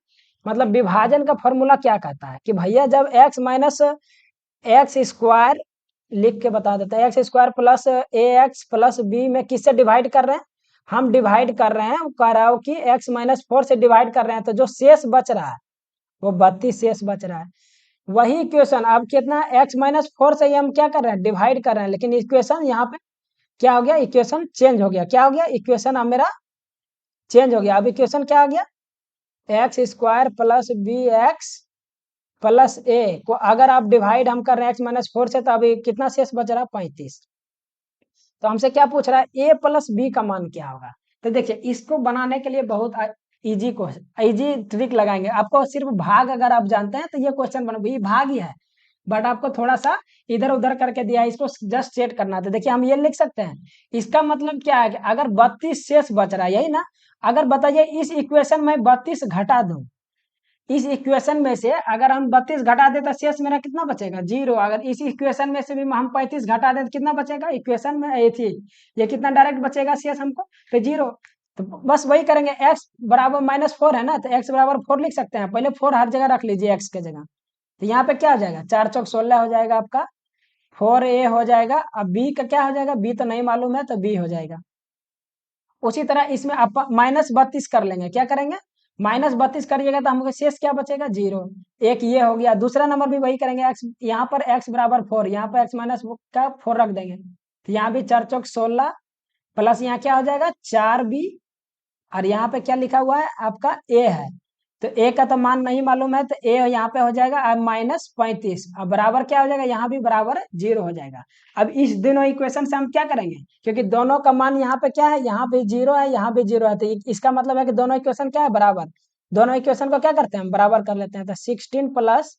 मतलब विभाजन का फॉर्मूला क्या कहता है कि भैया जब x लिख के बता देते हैं, x² plus AX plus B में किससे डिवाइड कर रहे हैं, हम डिवाइड कर रहे हैं कह रहा हूं कि x -4 से डिवाइड कर रहे हैं, तो जो शेष बच रहा है वो 32 शेष बच रहा है। वही इक्वेशन अब कितना x -4 से ही हम क्या कर रहे हैं डिवाइड कर रहे हैं, लेकिन इक्वेशन यहाँ पे क्या हो गया, इक्वेशन चेंज हो गया। क्या हो गया, इक्वेशन अब मेरा चेंज हो गया। अब इक्वेशन क्या आ गया, x² plus BX plus a को अगर आप डिवाइड हम कर रहे हैं x -4 से, तो अभी कितना शेष बच रहा है 35। तो हमसे क्या पूछ रहा है, ए प्लस बी का मान क्या होगा। तो देखिए इसको बनाने के लिए बहुत इजी ट्रिक लगाएंगे। आपको सिर्फ भाग अगर आप जानते हैं तो ये क्वेश्चन बन, ये भाग ही है, बट आपको थोड़ा सा इधर उधर करके दिया है, इसको जस्ट सेट करना है। तो देखिए हम ये लिख सकते हैं, इसका मतलब क्या है कि अगर 32 शेष बच रहा है, यही ना। अगर बताइए इस इक्वेशन में 32 घटा दूं, इस इक्वेशन में से अगर हम 32 घटा दे तो शेष मेरा कितना बचेगा, 0। अगर इस इक्वेशन में से भी हम 35 घटा दे तो कितना बचेगा, इक्वेशन में ये थी, ये कितना डायरेक्ट बचेगा शेष हमको, तो 0। तो बस वही करेंगे, x बराबर -4 है ना, तो x बराबर 4 लिख सकते हैं। पहले 4 हर जगह रख लीजिए x के जगह। तो यहाँ पे क्या हो जाएगा, 4 चौक 16 हो जाएगा आपका, 4a हो जाएगा। अब b का क्या हो जाएगा, b तो नहीं मालूम है, तो b हो जाएगा। उसी तरह इसमें आप -32 कर लेंगे, क्या करेंगे, -32 करिएगा तो हमको शेष क्या बचेगा, 0। एक ये हो गया। दूसरा नंबर भी वही करेंगे, x यहाँ पर x बराबर 4, यहाँ पर x माइनस का 4 रख देंगे, तो यहाँ भी 4 चौक 16 प्लस यहाँ क्या हो जाएगा 4b, और यहाँ पे क्या लिखा हुआ है आपका a है, तो a का तो मान नहीं मालूम है, तो a यहाँ पे हो जाएगा -35। अब बराबर क्या हो जाएगा, यहाँ भी बराबर 0 हो जाएगा। अब इस दोनों इक्वेशन से हम क्या करेंगे, क्योंकि दोनों का मान यहाँ पे क्या है, यहाँ भी 0 है, यहाँ भी 0 है, तो इसका मतलब है कि दोनों इक्वेशन क्या है, बराबर। दोनों इक्वेशन को क्या करते हैं, हम बराबर कर लेते हैं। तो 16 प्लस,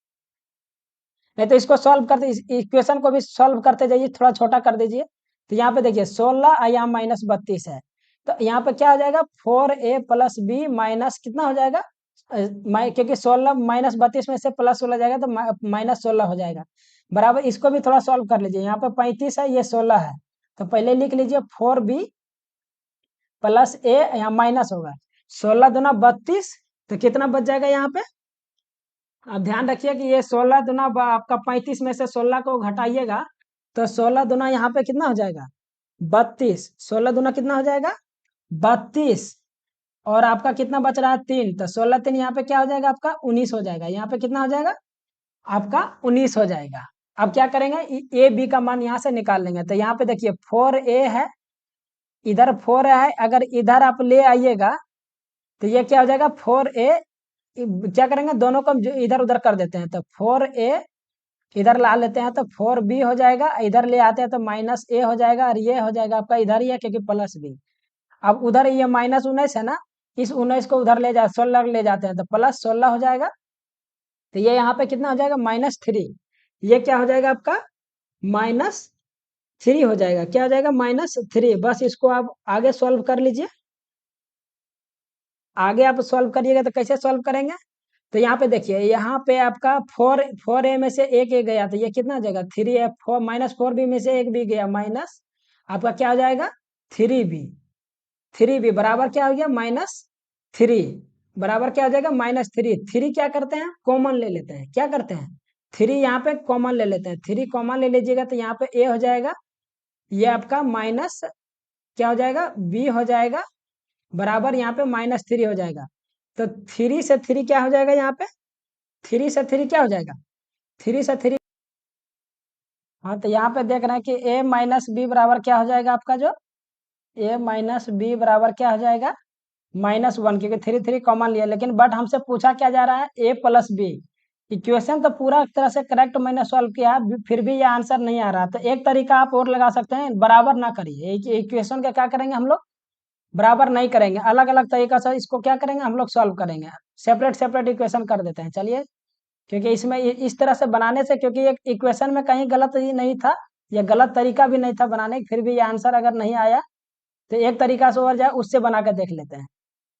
नहीं तो इसको सॉल्व करते, इस इक्वेशन को भी सॉल्व करते जाइए, थोड़ा छोटा कर दीजिए। तो यहाँ पे देखिए 16 और यहाँ -32 है, तो यहाँ पे क्या हो जाएगा, 4a प्लस बी माइनस कितना हो जाएगा, क्योंकि 16 -32 में से प्लस 16 जाएगा तो -16 हो जाएगा, बराबर। इसको भी थोड़ा सॉल्व कर लीजिए, यहाँ पे 35 है, ये 16 है, तो पहले लिख लीजिए 4b प्लस a, यहाँ माइनस होगा, 16 दूना 32, तो कितना बच जाएगा यहाँ पे। अब ध्यान रखिए कि ये 16 दूना आपका 35 में से 16 को घटाइएगा, तो 16 दूना यहाँ पे कितना हो जाएगा, 32। 16 दूना कितना हो जाएगा, 32, और आपका कितना बच रहा है, 3। तो 16 3 यहाँ पे क्या हो जाएगा आपका 19 हो जाएगा, यहाँ पे कितना हो जाएगा आपका 19 हो जाएगा। अब क्या करेंगे, ए बी का मान यहाँ से निकाल लेंगे। तो यहाँ पे देखिए 4a है, इधर 4 है, अगर इधर आप ले आइएगा तो ये क्या हो जाएगा 4a, क्या करेंगे दोनों को इधर उधर कर देते हैं, तो 4a इधर ला लेते हैं, तो 4b हो जाएगा, इधर ले आते हैं तो -a हो जाएगा, और ये हो जाएगा आपका इधर ही है क्योंकि प्लस b। अब उधर ये -19 है ना, इस 19 को उधर ले जा 16 ले जाते हैं तो +16 हो जाएगा। तो ये यहाँ पे कितना हो जाएगा, -3। ये क्या हो जाएगा आपका -3 हो जाएगा, क्या हो जाएगा -3। बस इसको आप आगे सॉल्व कर लीजिए। आगे आप सॉल्व करिएगा तो कैसे सॉल्व करेंगे, तो यहाँ पे देखिए, यहाँ पे आपका 4a में से एक गया, तो ये कितना हो जाएगा 3a, -4b में से एक भी गया, माइनस आपका क्या हो जाएगा 3b। 3b बराबर क्या हो गया -3, बराबर क्या हो जाएगा -3। 3 क्या करते हैं, कॉमन ले लेते हैं, क्या करते हैं 3 यहाँ पे कॉमन ले लेते हैं, 3 कॉमन ले लीजिएगा तो यहाँ पे a हो जाएगा, ये आपका माइनस क्या हो जाएगा b हो जाएगा, बराबर यहाँ पे -3 हो जाएगा। तो 3 से 3 क्या हो जाएगा, यहाँ पे 3 से 3 क्या हो जाएगा, 3 से 3, हाँ तो यहाँ पे देख रहे हैं कि a माइनस बी बराबर क्या हो जाएगा आपका, जो a माइनस बी बराबर क्या हो जाएगा -1, क्योंकि 3 3 कॉमन लिया, लेकिन बट हमसे पूछा क्या जा रहा है a प्लस बी। इक्वेशन तो पूरा एक तरह से करेक्ट मैंने सॉल्व किया, फिर भी ये आंसर नहीं आ रहा। तो एक तरीका आप और लगा सकते हैं, बराबर ना करिए इक्वेशन का, क्या करेंगे हम लोग बराबर नहीं करेंगे, अलग अलग तरीका से इसको क्या करेंगे हम लोग सॉल्व करेंगे, सेपरेट सेपरेट इक्वेशन कर देते हैं। चलिए, क्योंकि इसमें इस तरह से बनाने से, क्योंकि एक इक्वेशन में कहीं गलत ही नहीं था, या गलत तरीका भी नहीं था बनाने, फिर भी ये आंसर अगर नहीं आया तो एक तरीका से और जाए उससे बना के देख लेते हैं।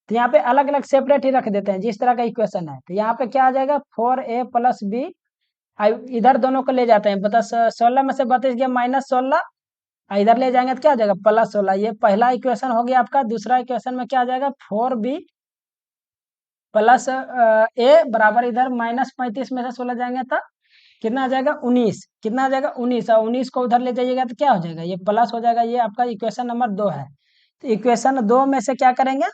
तो यहाँ पे अलग अलग सेपरेट ही रख देते हैं जिस तरह का इक्वेशन है। तो यहाँ पे क्या आ जाएगा 4a प्लस बी, इधर दोनों को ले जाते हैं, बता 16 में से 32 गया -16, इधर ले जाएंगे तो क्या हो जाएगा +16। ये पहला इक्वेशन हो गया आपका। दूसरा इक्वेशन में क्या आ जाएगा 4b प्लस a बराबर, इधर -35 में से 16 जाएंगे तो कितना आ जाएगा 19, कितना आ जाएगा 19, और 19 को उधर ले जाइएगा तो क्या हो जाएगा, ये प्लस हो जाएगा। ये आपका इक्वेशन नंबर 2 है। तो इक्वेशन 2 में से क्या करेंगे,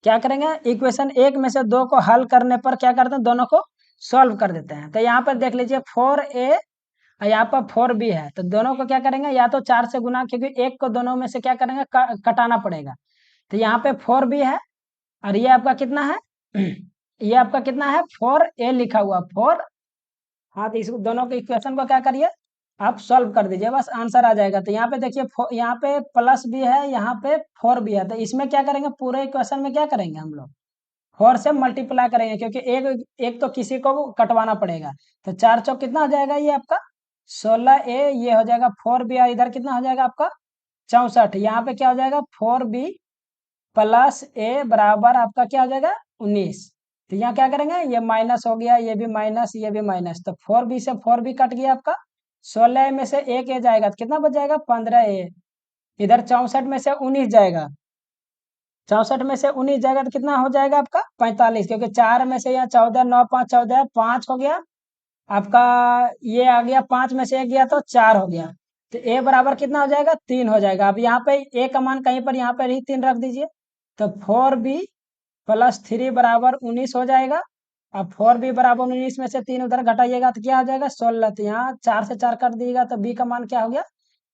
क्या करेंगे इक्वेशन 1 में से 2 को हल करने पर क्या करते हैं, दोनों को सॉल्व कर देते हैं। तो यहाँ पर देख लीजिए 4a और यहाँ पर 4b है, तो दोनों को क्या करेंगे, या तो 4 से गुना, क्योंकि एक को दोनों में से क्या करेंगे कटाना पड़ेगा। तो यहाँ पे 4b है, और ये आपका कितना है ये आपका कितना है 4a लिखा हुआ 4। हाँ, तो इस दोनों के इक्वेशन को क्या करिए आप सॉल्व कर दीजिए, बस आंसर आ जाएगा। तो यहाँ पे देखिए, यहाँ पे प्लस भी है, यहाँ पे 4 भी है, तो इसमें क्या करेंगे, पूरे इक्वेशन में क्या करेंगे हम लोग, 4 से मल्टीप्लाई करेंगे, क्योंकि एक एक तो किसी को कटवाना पड़ेगा। तो 4 चौक कितना हो जाएगा, ये आपका 16a, ये हो जाएगा 4b, इधर कितना हो जाएगा आपका 64। यहाँ पे क्या हो जाएगा 4b प्लस a बराबर आपका क्या हो जाएगा 19। तो यहाँ क्या करेंगे, ये माइनस हो गया, ये भी माइनस, ये भी माइनस, तो 4b से 4b कट गया आपका, 16 में से एक a जाएगा तो कितना बच जाएगा 15a। इधर 64 में से 19 जाएगा, 64 में से 19 जाएगा तो कितना हो जाएगा आपका 45, क्योंकि 4 में से यहाँ 14, 9 5 14, 5 हो गया आपका, ये आ गया 5 में से एक गया तो 4 हो गया। तो a बराबर कितना हो जाएगा 3 हो जाएगा। अब यहाँ पे a का मान कहीं पर यहाँ पर ही 3 रख दीजिए, तो 4b प्लस 3 बराबर 19 हो जाएगा। अब 4b बराबर 19 में से 3 उधर घटाइएगा तो क्या हो जाएगा 16। तो यहाँ 4 से 4 कर दीजिएगा तो b का मान क्या हो गया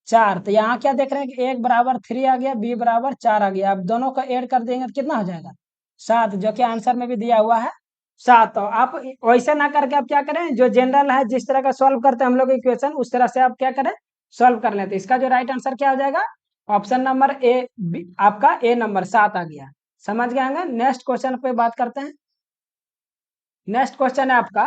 4। तो यहाँ क्या देख रहे हैं कि 1 बराबर 3 आ गया, b बराबर 4 आ गया। अब दोनों को ऐड कर देंगे तो कितना हो जाएगा 7, जो कि आंसर में भी दिया हुआ है 7। तो आप वैसे ना करके आप क्या करें, जो जनरल है जिस तरह का सॉल्व करते हैं हम लोग इक्वेशन, उस तरह से आप क्या करें सॉल्व कर लेते। इसका जो राइट आंसर क्या हो जाएगा, ऑप्शन नंबर ए, आपका ए नंबर 7 आ गया। समझ गए होंगे। नेक्स्ट क्वेश्चन पे बात करते हैं। नेक्स्ट क्वेश्चन है आपका,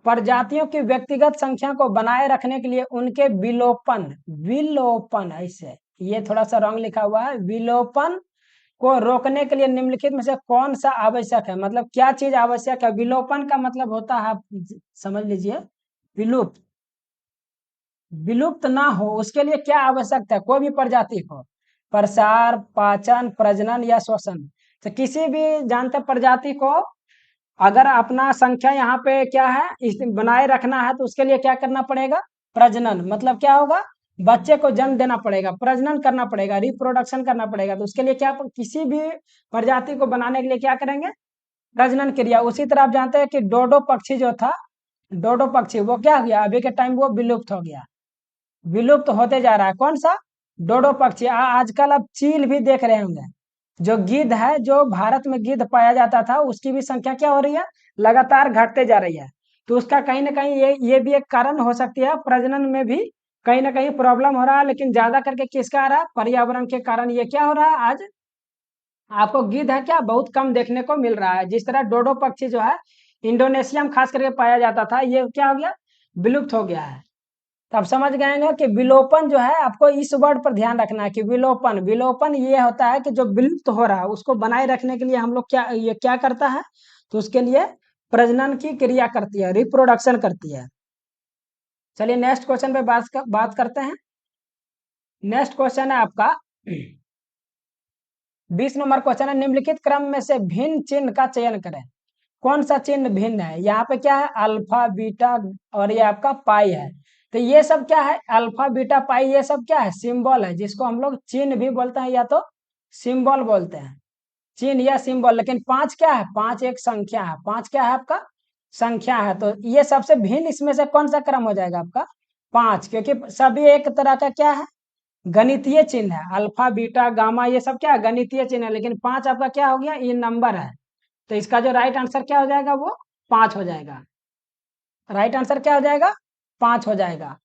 प्रजातियों की व्यक्तिगत संख्या को बनाए रखने के लिए उनके विलोपन, विलोपन ऐसे, ये थोड़ा सा रॉन्ग लिखा हुआ है, विलोपन को रोकने के लिए निम्नलिखित में से कौन सा आवश्यक है, मतलब क्या चीज आवश्यक है। विलोपन का मतलब होता है, आप समझ लीजिए, विलुप्त, विलुप्त ना हो उसके लिए क्या आवश्यकता है, कोई भी प्रजाति को, प्रसार, पाचन, प्रजनन या श्वसन। तो किसी भी जानते प्रजाति को अगर अपना संख्या यहाँ पे क्या है इस बनाए रखना है तो उसके लिए क्या करना पड़ेगा, प्रजनन, मतलब क्या होगा, बच्चे को जन्म देना पड़ेगा, प्रजनन करना पड़ेगा, रिप्रोडक्शन करना पड़ेगा। तो उसके लिए क्या, किसी भी प्रजाति को बनाने के लिए क्या करेंगे, प्रजनन क्रिया। उसी तरह आप जानते हैं कि डोडो पक्षी जो था, डोडो पक्षी वो क्या हो गया, अभी के टाइम वो विलुप्त हो गया, विलुप्त होते जा रहा है। कौन सा, डोडो पक्षी। आजकल आप चील भी देख रहे होंगे, जो गिद्ध है, जो भारत में गिद्ध पाया जाता था, उसकी भी संख्या क्या हो रही है, लगातार घटते जा रही है। तो उसका कहीं ना कहीं ये भी एक कारण हो सकती है, प्रजनन में भी कहीं ना कहीं प्रॉब्लम हो रहा है। लेकिन ज्यादा करके किसका आ रहा है, पर्यावरण के कारण ये क्या हो रहा है, आज आपको गिद्ध है क्या बहुत कम देखने को मिल रहा है। जिस तरह डोडो पक्षी जो है इंडोनेशिया में खास करके पाया जाता था, ये क्या हो गया, विलुप्त हो गया है। तो आप समझ गए होंगे कि विलोपन जो है, आपको इस वर्ड पर ध्यान रखना है कि विलोपन, विलोपन ये होता है कि जो विलुप्त हो रहा है उसको बनाए रखने के लिए हम लोग क्या, ये क्या करता है, तो उसके लिए प्रजनन की क्रिया करती है, रिप्रोडक्शन करती है। चलिए नेक्स्ट क्वेश्चन पे बात करते हैं। नेक्स्ट क्वेश्चन है आपका 20 नंबर क्वेश्चन है, निम्नलिखित क्रम में से भिन्न चिन्ह का चयन करें। कौन सा चिन्ह भिन्न है, यहाँ पे क्या है अल्फा बीटा और ये आपका पाई है। तो ये सब क्या है, अल्फा बीटा पाई, ये सब क्या है, सिंबल है, जिसको हम लोग चिन्ह भी बोलते हैं या तो सिंबल बोलते हैं, चिन्ह या सिंबल। लेकिन 5 क्या है, 5 एक संख्या है, 5 क्या है आपका संख्या है। तो ये सबसे भिन्न इसमें से कौन सा क्रम हो जाएगा आपका 5, क्योंकि सभी एक तरह का क्या है, गणितीय चिन्ह है। अल्फा बीटा गामा ये सब क्या है, गणितीय चिन्ह है। लेकिन 5 आपका क्या हो गया, ये नंबर है। तो इसका जो राइट आंसर क्या हो जाएगा, वो 5 हो जाएगा। राइट आंसर क्या हो जाएगा, 5 हो जाएगा।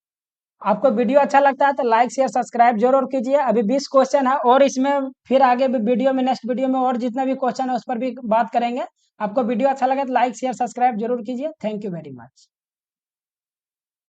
आपको वीडियो अच्छा लगता है तो लाइक शेयर सब्सक्राइब जरूर कीजिए। अभी 20 क्वेश्चन है और इसमें फिर आगे भी वीडियो में, नेक्स्ट वीडियो में और जितना भी क्वेश्चन है उस पर भी बात करेंगे। आपको वीडियो अच्छा लगे तो लाइक शेयर सब्सक्राइब जरूर कीजिए। Thank you very much.